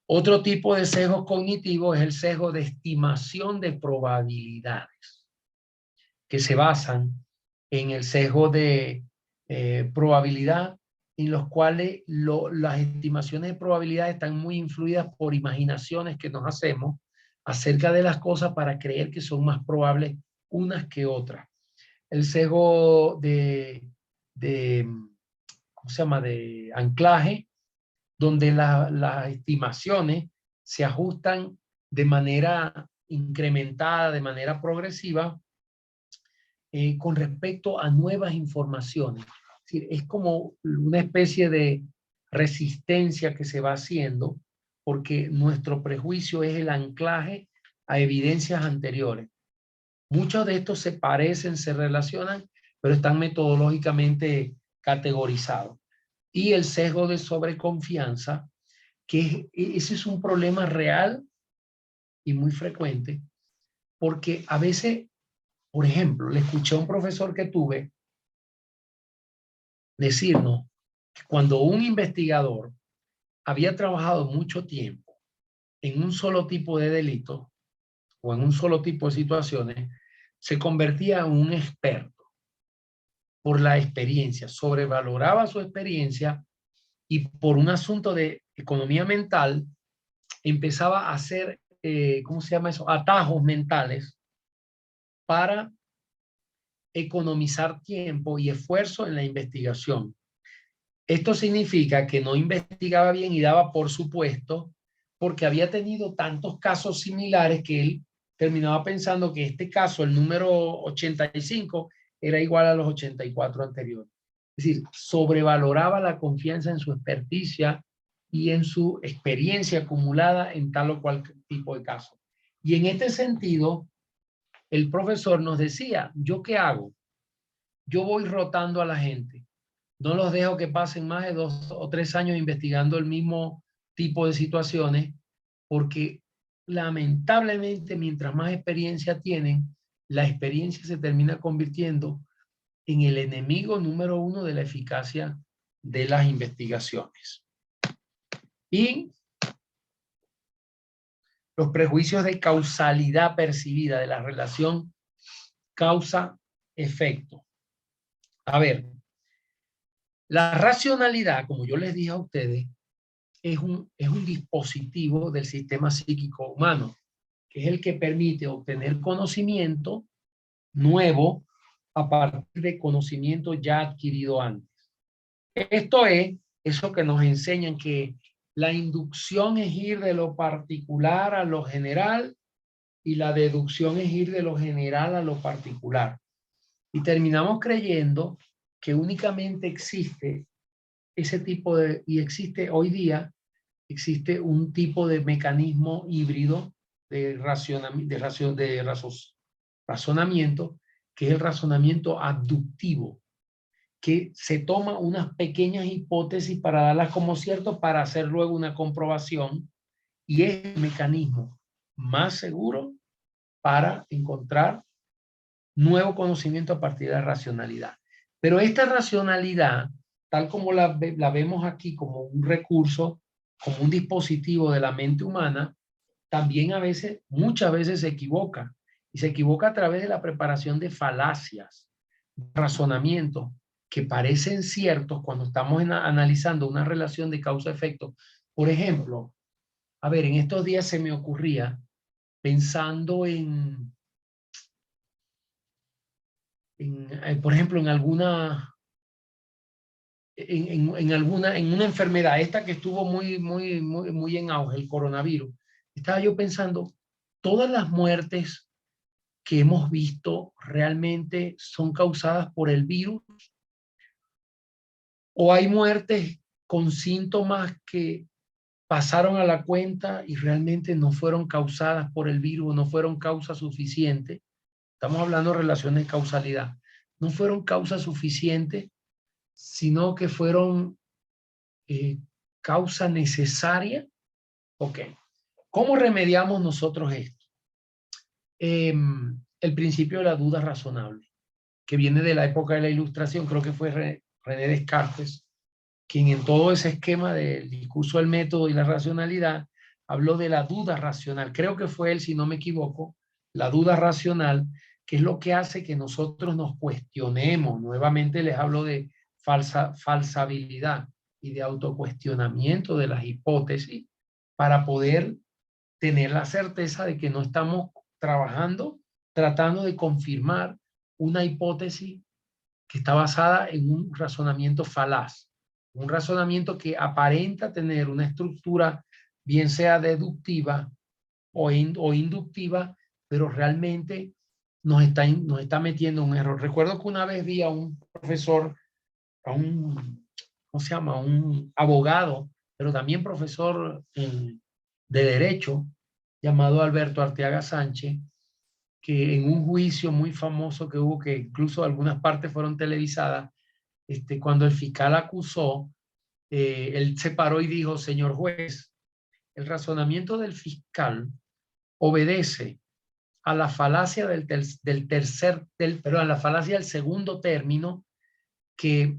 Otro tipo de sesgo cognitivo es el sesgo de estimación de probabilidades, que se basan en el sesgo de probabilidad, en los cuales las estimaciones de probabilidad están muy influidas por imaginaciones que nos hacemos acerca de las cosas para creer que son más probables unas que otras. El sesgo ¿cómo se llama? De anclaje, donde las estimaciones se ajustan de manera incrementada, de manera progresiva, con respecto a nuevas informaciones. Es decir, es como una especie de resistencia que se va haciendo porque nuestro prejuicio es el anclaje a evidencias anteriores. Muchos de estos se parecen, se relacionan, pero están metodológicamente categorizados. Y el sesgo de sobreconfianza, que ese es un problema real y muy frecuente, porque a veces, por ejemplo, le escuché a un profesor que tuve decirnos que cuando un investigador había trabajado mucho tiempo en un solo tipo de delito o en un solo tipo de situaciones, se convertía en un experto por la experiencia, sobrevaloraba su experiencia y por un asunto de economía mental empezaba a hacer, ¿cómo se llama eso? Atajos mentales para economizar tiempo y esfuerzo en la investigación. Esto significa que no investigaba bien y daba por supuesto, porque había tenido tantos casos similares que él terminaba pensando que este caso, el número 85, era igual a los 84 anteriores. Es decir, sobrevaloraba la confianza en su experticia y en su experiencia acumulada en tal o cual tipo de caso. Y en este sentido, el profesor nos decía, ¿yo qué hago? Yo voy rotando a la gente. No los dejo que pasen más de 2 o 3 años investigando el mismo tipo de situaciones, porque lamentablemente mientras más experiencia tienen, la experiencia se termina convirtiendo en el enemigo número 1 de la eficacia de las investigaciones. Y los prejuicios de causalidad percibida, de la relación causa-efecto. A ver, la racionalidad, como yo les dije a ustedes, es un dispositivo del sistema psíquico humano, que es el que permite obtener conocimiento nuevo a partir de conocimiento ya adquirido antes. Esto es eso que nos enseñan, que la inducción es ir de lo particular a lo general y la deducción es ir de lo general a lo particular. Y terminamos creyendo que únicamente existe ese tipo de, y existe hoy día, existe un tipo de mecanismo híbrido de razonamiento, que es el razonamiento abductivo, que se toma unas pequeñas hipótesis para darlas como cierto para hacer luego una comprobación, y es el mecanismo más seguro para encontrar nuevo conocimiento a partir de la racionalidad. Pero esta racionalidad, tal como la vemos aquí como un recurso, como un dispositivo de la mente humana, también a veces, muchas veces se equivoca. Y se equivoca a través de la preparación de falacias, razonamientos que parecen ciertos cuando estamos analizando una relación de causa-efecto. Por ejemplo, a ver, en estos días se me ocurría, pensando por ejemplo, en alguna en una enfermedad, esta que estuvo muy en auge, el coronavirus, estaba yo pensando, todas las muertes que hemos visto realmente son causadas por el virus, o hay muertes con síntomas que pasaron a la cuenta y realmente no fueron causadas por el virus, no fueron causa suficiente. Estamos hablando de relaciones de causalidad. No fueron causa suficiente, sino que fueron causa necesaria. Ok. ¿Cómo remediamos nosotros esto? El principio de la duda razonable, que viene de la época de la Ilustración, creo que fue René Descartes, quien en todo ese esquema del discurso del método y la racionalidad habló de la duda racional. Creo que fue él, si no me equivoco, la duda racional, que es lo que hace que nosotros nos cuestionemos. Nuevamente les hablo de falsabilidad y de autocuestionamiento de las hipótesis para poder tener la certeza de que no estamos tratando de confirmar una hipótesis que está basada en un razonamiento falaz, un razonamiento que aparenta tener una estructura, bien sea deductiva o inductiva, pero realmente nos está metiendo en un error. Recuerdo que una vez vi a un profesor, ¿cómo se llama? Un abogado, pero también profesor de Derecho, llamado Alberto Arteaga Sánchez, que en un juicio muy famoso que hubo, que incluso algunas partes fueron televisadas, cuando el fiscal acusó, él se paró y dijo: señor juez, el razonamiento del fiscal obedece a la falacia a la falacia del segundo término, que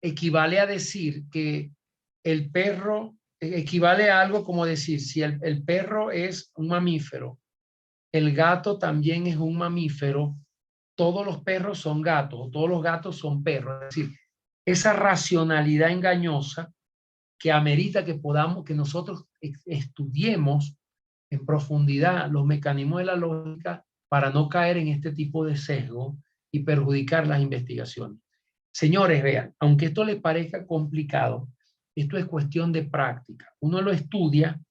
equivale a decir que el perro, equivale a algo como decir, si el perro es un mamífero, el gato también es un mamífero, todos los perros son gatos, todos los gatos son perros. Es decir, esa racionalidad engañosa que amerita que nosotros estudiemos en profundidad los mecanismos de la lógica para no caer en este tipo de sesgo y perjudicar las investigaciones. Señores, vean, aunque esto les parezca complicado, esto es cuestión de práctica. Uno lo estudia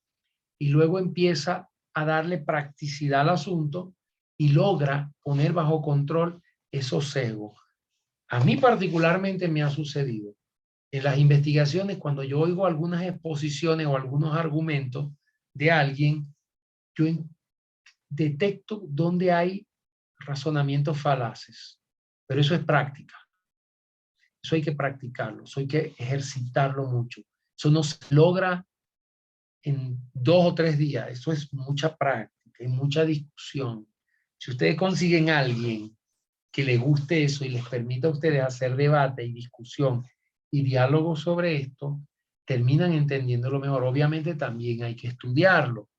y luego empieza a darle practicidad al asunto y logra poner bajo control esos sesgos. A mí particularmente me ha sucedido en las investigaciones, cuando yo oigo algunas exposiciones o algunos argumentos de alguien, yo detecto dónde hay razonamientos falaces, pero eso es práctica. Eso hay que practicarlo, eso hay que ejercitarlo mucho. Eso no se logra en 2 o 3 días, eso es mucha práctica y mucha discusión. Si ustedes consiguen a alguien que le guste eso y les permita a ustedes hacer debate y discusión y diálogo sobre esto, terminan entendiéndolo mejor. Obviamente también hay que estudiarlo,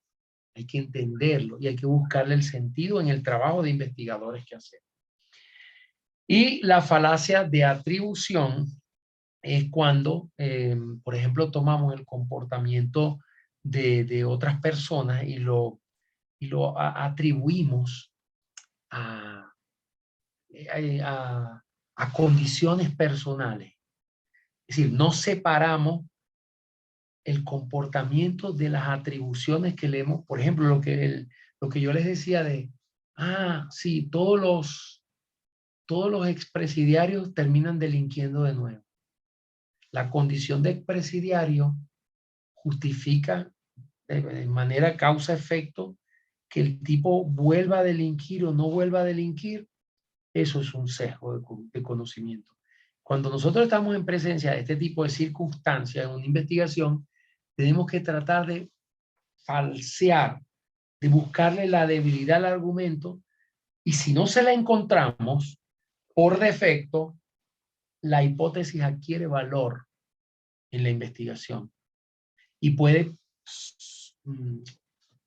hay que entenderlo y hay que buscarle el sentido en el trabajo de investigadores que hacemos. Y la falacia de atribución es cuando, por ejemplo, tomamos el comportamiento de otras personas y lo atribuimos a condiciones personales. Es decir, no separamos el comportamiento de las atribuciones que leemos. Por ejemplo, lo que yo les decía de, sí, todos los expresidiarios terminan delinquiendo de nuevo. La condición de expresidiario justifica de manera causa-efecto que el tipo vuelva a delinquir o no vuelva a delinquir. Eso es un sesgo de conocimiento. Cuando nosotros estamos en presencia de este tipo de circunstancias en una investigación, tenemos que tratar de falsear, de buscarle la debilidad al argumento, y si no se la encontramos, por defecto, la hipótesis adquiere valor en la investigación y puede,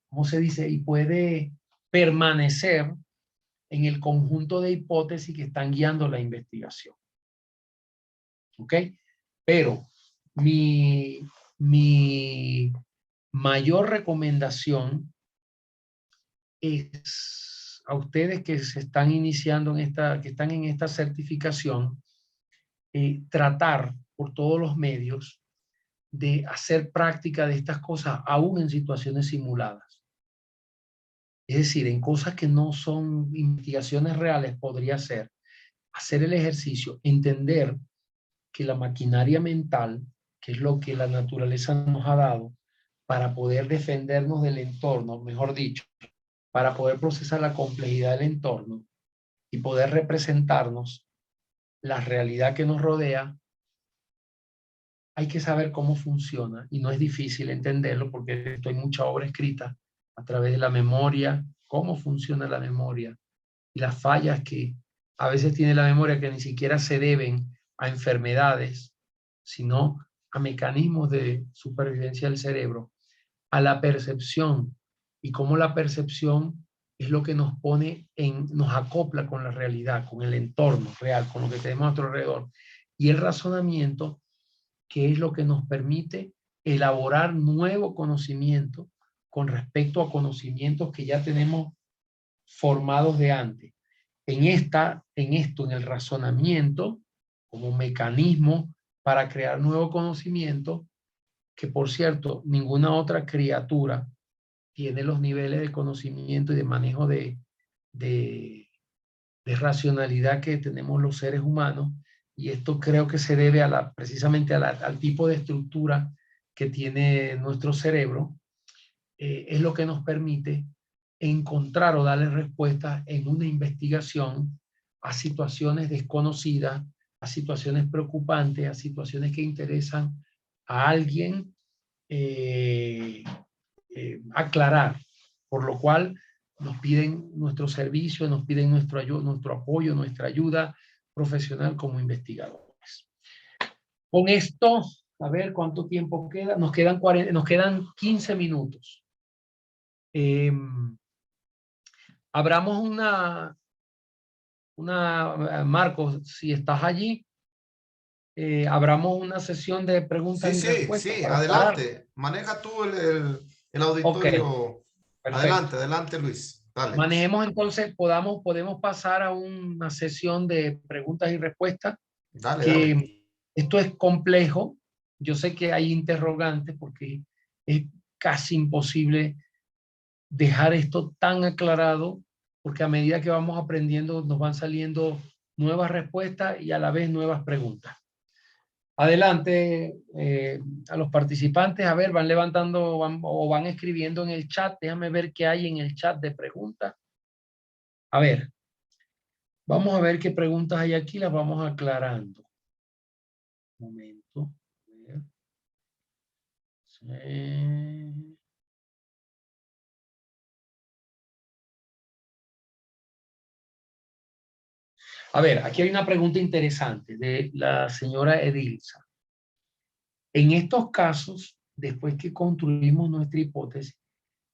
¿cómo se dice? Y puede permanecer en el conjunto de hipótesis que están guiando la investigación. ¿Ok? Pero mi mayor recomendación es a ustedes que se están iniciando que están en esta certificación, tratar por todos los medios de hacer práctica de estas cosas aún en situaciones simuladas. Es decir, en cosas que no son investigaciones reales podría ser hacer el ejercicio, entender que la maquinaria mental, que es lo que la naturaleza nos ha dado para poder defendernos del entorno, mejor dicho, para poder procesar la complejidad del entorno y poder representarnos la realidad que nos rodea, hay que saber cómo funciona y no es difícil entenderlo porque hay mucha obra escrita a través de la memoria, cómo funciona la memoria y las fallas que a veces tiene la memoria que ni siquiera se deben a enfermedades, sino a mecanismos de supervivencia del cerebro, a la percepción y cómo la percepción es lo que nos pone nos acopla con la realidad, con el entorno real, con lo que tenemos a nuestro alrededor. Y el razonamiento, que es lo que nos permite elaborar nuevo conocimiento con respecto a conocimientos que ya tenemos formados de antes. En el razonamiento, como mecanismo para crear nuevo conocimiento, que por cierto, ninguna otra criatura tiene los niveles de conocimiento y de manejo de racionalidad que tenemos los seres humanos, y esto creo que se debe precisamente al tipo de estructura que tiene nuestro cerebro, es lo que nos permite encontrar o darle respuestas en una investigación a situaciones desconocidas, a situaciones preocupantes, a situaciones que interesan a alguien aclarar, por lo cual nos piden nuestro servicio, nos piden nuestro apoyo, nuestra ayuda profesional como investigadores. Con esto, a ver cuánto tiempo queda, nos quedan 15 minutos. Abramos Marcos, si estás allí, abramos una sesión de preguntas y respuestas. Sí, adelante. Maneja tú el auditorio. Okay, adelante, Luis. Dale. Manejemos entonces, podemos pasar a una sesión de preguntas y respuestas. Dale. Esto es complejo. Yo sé que hay interrogantes porque es casi imposible dejar esto tan aclarado, porque a medida que vamos aprendiendo nos van saliendo nuevas respuestas y a la vez nuevas preguntas. Adelante a los participantes, a ver, van levantando o van escribiendo en el chat. Déjame ver qué hay en el chat de preguntas. A ver, vamos a ver qué preguntas hay aquí, las vamos aclarando. Un momento. A ver. Sí. A ver, aquí hay una pregunta interesante de la señora Edilza. En estos casos, después que construimos nuestra hipótesis,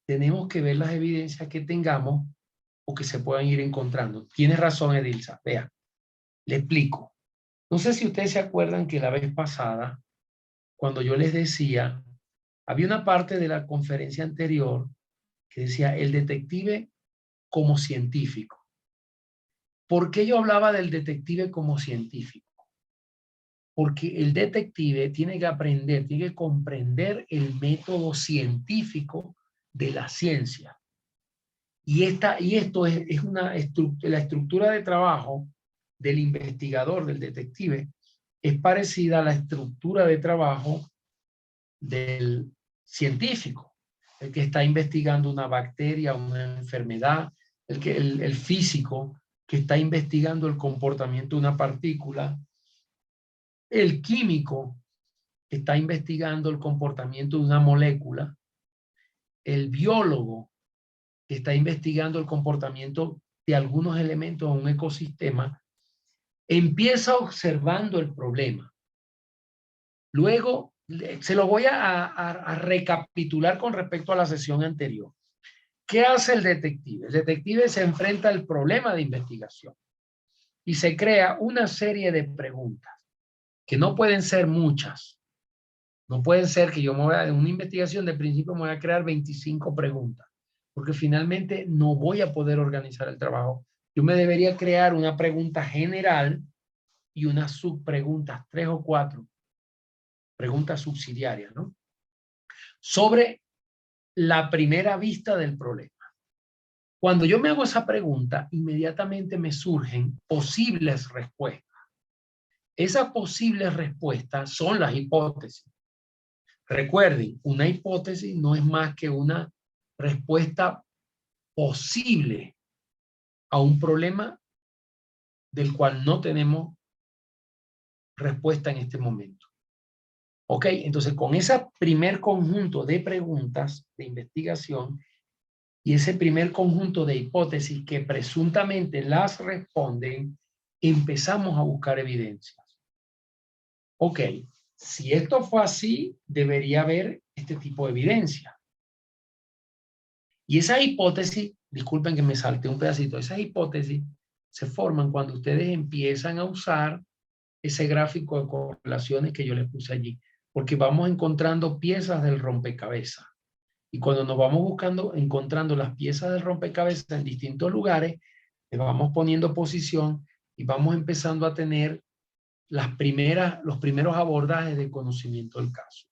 tenemos que ver las evidencias que tengamos o que se puedan ir encontrando. Tiene razón, Edilza. Vea, le explico. No sé si ustedes se acuerdan que la vez pasada, cuando yo les decía, había una parte de la conferencia anterior que decía el detective como científico. ¿Por qué yo hablaba del detective como científico? Porque el detective tiene que aprender, tiene que comprender el método científico de la ciencia. Y esto es la estructura de trabajo del investigador, del detective, es parecida a la estructura de trabajo del científico, el que está investigando una bacteria, una enfermedad, el físico que está investigando el comportamiento de una partícula, el químico que está investigando el comportamiento de una molécula, el biólogo que está investigando el comportamiento de algunos elementos en un ecosistema, empieza observando el problema. Luego, se lo voy a recapitular con respecto a la sesión anterior. ¿Qué hace el detective? El detective se enfrenta al problema de investigación y se crea una serie de preguntas que no pueden ser muchas. No pueden ser que yo en una investigación de principio me voy a crear 25 preguntas, porque finalmente no voy a poder organizar el trabajo. Yo me debería crear una pregunta general y unas subpreguntas, 3 o 4 preguntas subsidiarias, ¿no? Sobre la primera vista del problema. Cuando yo me hago esa pregunta, inmediatamente me surgen posibles respuestas. Esas posibles respuestas son las hipótesis. Recuerden, una hipótesis no es más que una respuesta posible a un problema del cual no tenemos respuesta en este momento. ¿Ok? Entonces, con ese primer conjunto de preguntas de investigación y ese primer conjunto de hipótesis que presuntamente las responden, empezamos a buscar evidencias. Ok, si esto fue así, debería haber este tipo de evidencia. Y esas hipótesis, disculpen que me salté un pedacito, esas hipótesis se forman cuando ustedes empiezan a usar ese gráfico de correlaciones que yo les puse allí, porque vamos encontrando piezas del rompecabezas. Y cuando nos vamos encontrando las piezas del rompecabezas en distintos lugares, le vamos poniendo posición y vamos empezando a tener los primeros abordajes de conocimiento del caso.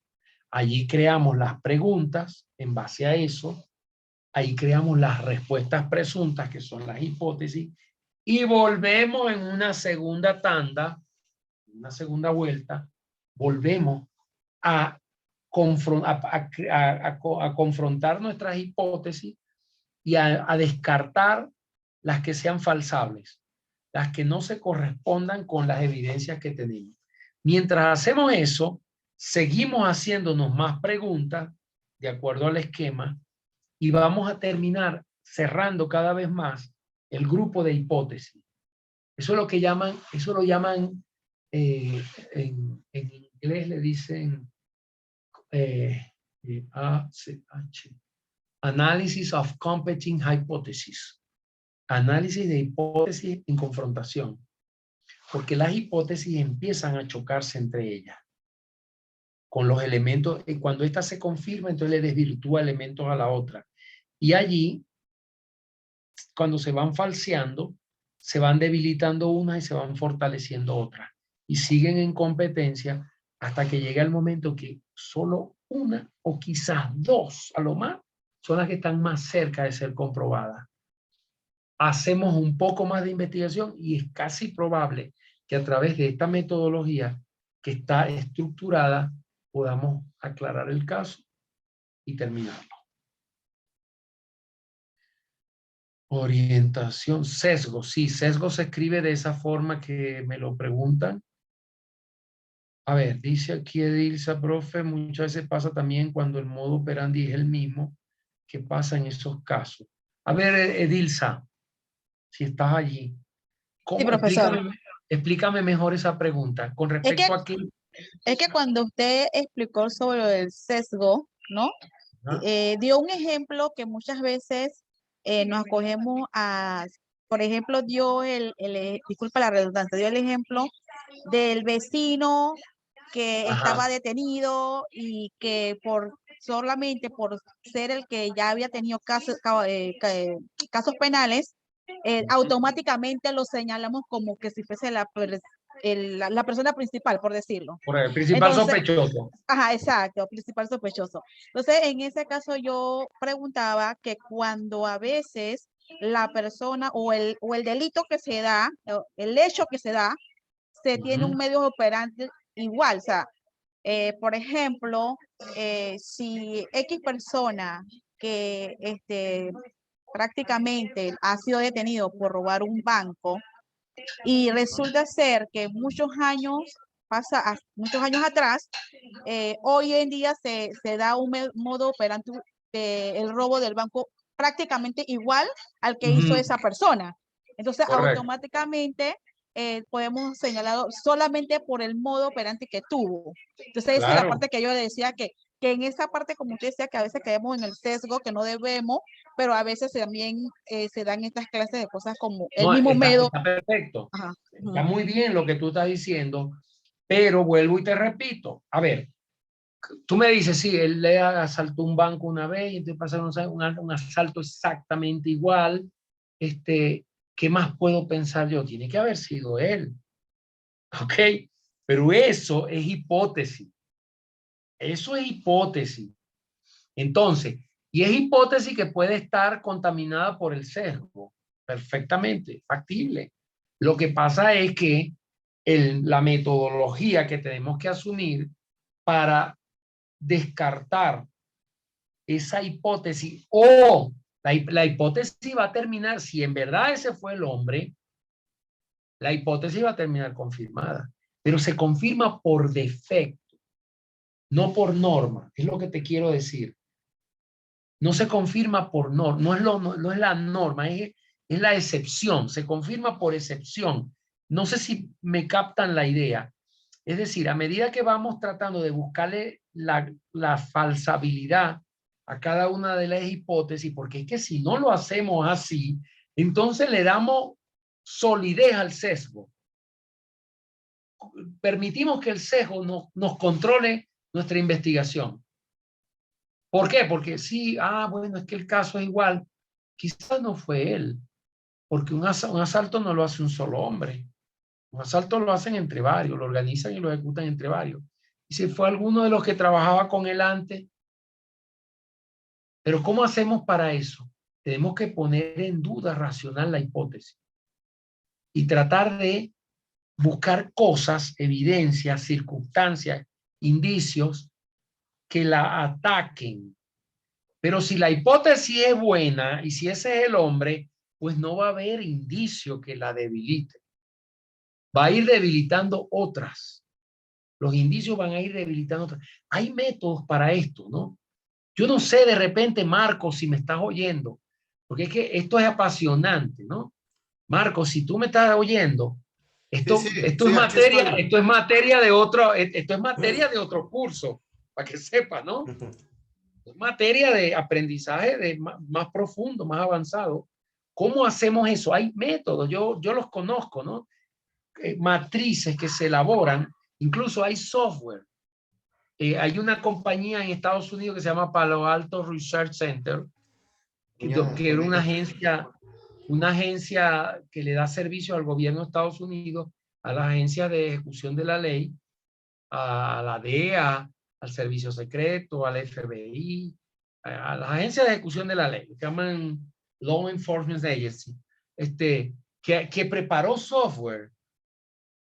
Allí creamos las preguntas en base a eso, ahí creamos las respuestas presuntas, que son las hipótesis, y volvemos en una segunda tanda, una segunda vuelta, volvemos a confrontar nuestras hipótesis y a descartar las que sean falsables, las que no se correspondan con las evidencias que tenemos. Mientras hacemos eso, seguimos haciéndonos más preguntas de acuerdo al esquema y vamos a terminar cerrando cada vez más el grupo de hipótesis. Eso es lo que llaman, en inglés le dicen Analysis of Competing Hypothesis. Análisis de hipótesis en confrontación. Porque las hipótesis empiezan a chocarse entre ellas. Con los elementos, y cuando esta se confirma, entonces le desvirtúa elementos a la otra. Y allí, cuando se van falseando, se van debilitando unas y se van fortaleciendo otras. Y siguen en competencia hasta que llega el momento que solo una o quizás dos, a lo más, son las que están más cerca de ser comprobadas. Hacemos un poco más de investigación y es casi probable que a través de esta metodología que está estructurada podamos aclarar el caso y terminarlo. Orientación, sesgo. Sí, sesgo se escribe de esa forma que me lo preguntan. A ver, dice aquí Edilza, profe, muchas veces pasa también cuando el modo operandi es el mismo. ¿Qué pasa en esos casos? A ver, Edilza, si estás allí. Sí, profesor. Explícame mejor esa pregunta. Con respecto a qué... Es que cuando usted explicó sobre el sesgo, ¿no? Dio un ejemplo que muchas veces nos acogemos a, por ejemplo, disculpa la redundancia, dio el ejemplo del vecino que estaba detenido y que solamente por ser el que ya había tenido casos penales, automáticamente lo señalamos como que si fuese la persona principal, por decirlo. Por el principal sospechoso. Ajá, exacto, principal sospechoso. Entonces, en ese caso yo preguntaba que cuando a veces la persona o el delito que se da, el hecho que se da, se tiene un medio operante igual. O sea, por ejemplo, si X persona que prácticamente ha sido detenido por robar un banco y resulta ser que muchos años atrás, hoy en día se da un modo operante el robo del banco prácticamente igual al que hizo esa persona. Entonces, automáticamente podemos señalarlo solamente por el modo operante que tuvo. Entonces, esa es la parte que yo le decía que en esa parte, como usted decía, que a veces caemos en el sesgo, que no debemos, pero a veces también se dan estas clases de cosas como el mismo medio. Está perfecto. Ajá. Está muy bien lo que tú estás diciendo, pero vuelvo y te repito. A ver, tú me dices, sí, él le asaltó un banco una vez y entonces pasaron un asalto exactamente igual. ¿Qué más puedo pensar yo? Tiene que haber sido él. ¿Ok? Pero eso es hipótesis. Eso es hipótesis. Entonces, y es hipótesis que puede estar contaminada por el sesgo. Perfectamente, factible. Lo que pasa es que la metodología que tenemos que asumir para descartar esa hipótesis o la hipótesis va a terminar, si en verdad ese fue el hombre, la hipótesis va a terminar confirmada, pero se confirma por defecto, no por norma, es lo que te quiero decir. No se confirma por norma, no es la norma, es la excepción, se confirma por excepción. No sé si me captan la idea. Es decir, a medida que vamos tratando de buscarle la falsabilidad a cada una de las hipótesis, porque es que si no lo hacemos así, entonces le damos solidez al sesgo. Permitimos que el sesgo nos controle nuestra investigación. ¿Por qué? Porque sí, bueno, es que el caso es igual. Quizás no fue él, porque un asalto no lo hace un solo hombre. Un asalto lo hacen entre varios, lo organizan y lo ejecutan entre varios. Y si fue alguno de los que trabajaba con él antes. Pero ¿cómo hacemos para eso? Tenemos que poner en duda racional la hipótesis y tratar de buscar cosas, evidencias, circunstancias, indicios que la ataquen. Pero si la hipótesis es buena y si ese es el hombre, pues no va a haber indicio que la debilite. Va a ir debilitando otras. Los indicios van a ir debilitando otras. Hay métodos para esto, ¿no? Yo no sé de repente, Marcos, si me estás oyendo, porque es que esto es apasionante, ¿no? Marcos, si tú me estás oyendo, esto Sí, es materia, esto es materia de otro curso, para que sepa, ¿no? Es materia de aprendizaje más profundo, más avanzado. ¿Cómo hacemos eso? Hay métodos, yo los conozco, ¿no? Matrices que se elaboran, incluso hay software. Hay una compañía en Estados Unidos que se llama Palo Alto Research Center, que era una agencia que le da servicio al gobierno de Estados Unidos, a las agencias de ejecución de la ley, a la DEA, al Servicio Secreto, al FBI, a las agencias de ejecución de la ley, que llaman Law Enforcement Agency, que preparó software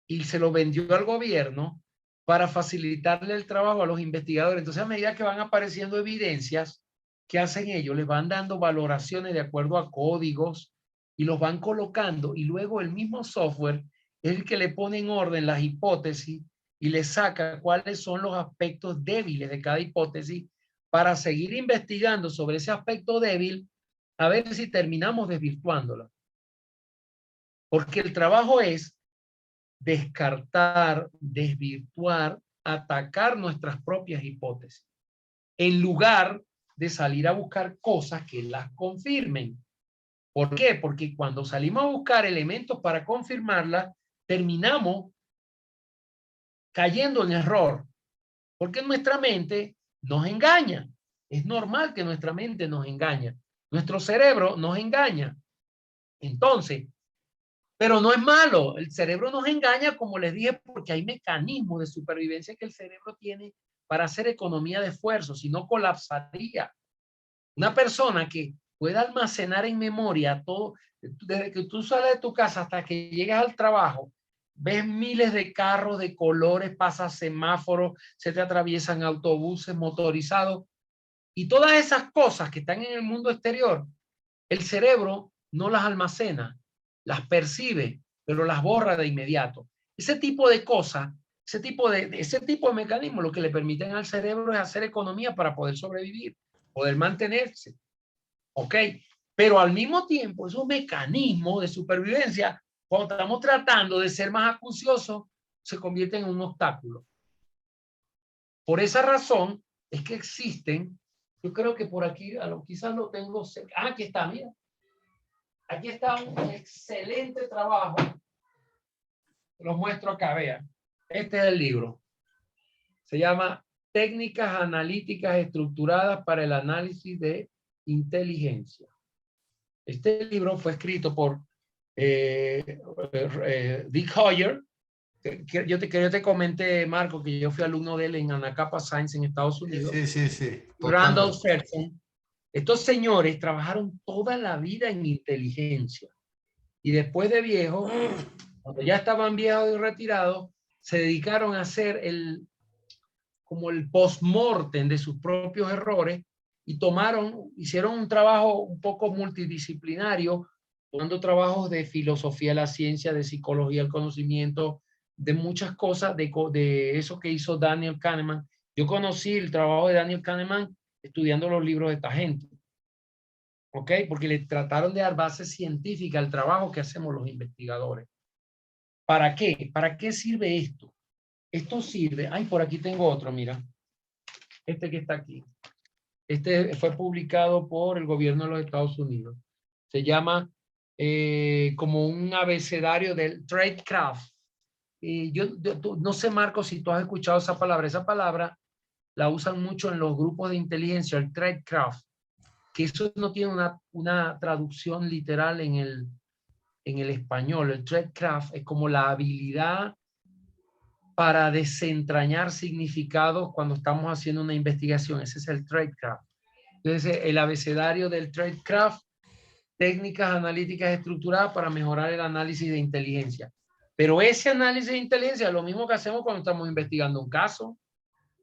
y se lo vendió al gobierno para facilitarle el trabajo a los investigadores. Entonces, a medida que van apareciendo evidencias, ¿qué hacen ellos? Les van dando valoraciones de acuerdo a códigos y los van colocando, y luego el mismo software es el que le pone en orden las hipótesis y le saca cuáles son los aspectos débiles de cada hipótesis para seguir investigando sobre ese aspecto débil a ver si terminamos desvirtuándola. Porque el trabajo es descartar, desvirtuar, atacar nuestras propias hipótesis, en lugar de salir a buscar cosas que las confirmen. ¿Por qué? Porque cuando salimos a buscar elementos para confirmarlas, terminamos cayendo en error, porque nuestra mente nos engaña. Es normal que nuestra mente nos engaña. Nuestro cerebro nos engaña. Entonces, pero no es malo, el cerebro nos engaña, como les dije, porque hay mecanismos de supervivencia que el cerebro tiene para hacer economía de esfuerzo, si no colapsaría. Una persona que pueda almacenar en memoria todo, desde que tú sales de tu casa hasta que llegas al trabajo, ves miles de carros de colores, pasas semáforos, se te atraviesan autobuses motorizados, y todas esas cosas que están en el mundo exterior, el cerebro no las almacena, las percibe, pero las borra de inmediato. Ese tipo de cosas, ese tipo de mecanismos, lo que le permiten al cerebro es hacer economía para poder sobrevivir, poder mantenerse. ¿Ok? Pero al mismo tiempo, esos mecanismos de supervivencia, cuando estamos tratando de ser más acuciosos, se convierten en un obstáculo. Por esa razón es que existen, yo creo que por aquí, quizás lo tengo cerca. Aquí está, mira. Aquí está un excelente trabajo. Los muestro acá, vean. Este es el libro. Se llama Técnicas Analíticas Estructuradas para el Análisis de Inteligencia. Este libro fue escrito por Dick Hoyer yo te comenté, Marco, que yo fui alumno de él en Anacapa Science en Estados Unidos. Sí. Randall Totalmente. Felton. Estos señores trabajaron toda la vida en inteligencia. Y después de viejos, cuando ya estaban viejos y retirados, se dedicaron a hacer como el post-mortem de sus propios errores y hicieron un trabajo un poco multidisciplinario, tomando trabajos de filosofía de la ciencia, de psicología del conocimiento, de muchas cosas, de eso que hizo Daniel Kahneman. Yo conocí el trabajo de Daniel Kahneman estudiando los libros de esta gente. ¿Ok? Porque le trataron de dar base científica al trabajo que hacemos los investigadores. ¿Para qué? ¿Para qué sirve esto? Esto sirve, por aquí tengo otro, mira. Este que está aquí. Este fue publicado por el gobierno de los Estados Unidos. Se llama como un abecedario del tradecraft. Yo no sé, Marco, si tú has escuchado esa palabra. Esa palabra la usan mucho en los grupos de inteligencia, el tradecraft, que eso no tiene una traducción literal en el español. El tradecraft es como la habilidad para desentrañar significados cuando estamos haciendo una investigación. Ese es el tradecraft. Entonces, el abecedario del tradecraft, técnicas analíticas estructuradas para mejorar el análisis de inteligencia. Pero ese análisis de inteligencia es lo mismo que hacemos cuando estamos investigando un caso.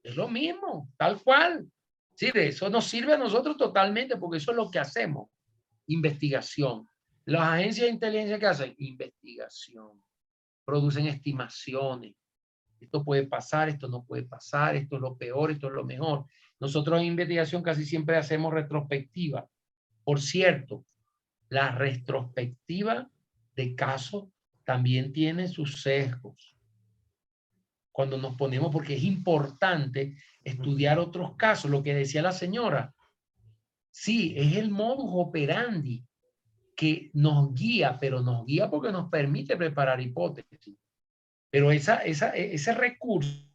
Es lo mismo, tal cual. Sí, de eso nos sirve a nosotros totalmente, porque eso es lo que hacemos. Investigación. Las agencias de inteligencia, ¿qué hacen? Investigación. Producen estimaciones. Esto puede pasar, esto no puede pasar, esto es lo peor, esto es lo mejor. Nosotros en investigación casi siempre hacemos retrospectiva. Por cierto, la retrospectiva de casos también tiene sus sesgos. Cuando nos ponemos, porque es importante estudiar otros casos, lo que decía la señora. Sí, es el modus operandi que nos guía, pero nos guía porque nos permite preparar hipótesis. Pero ese recurso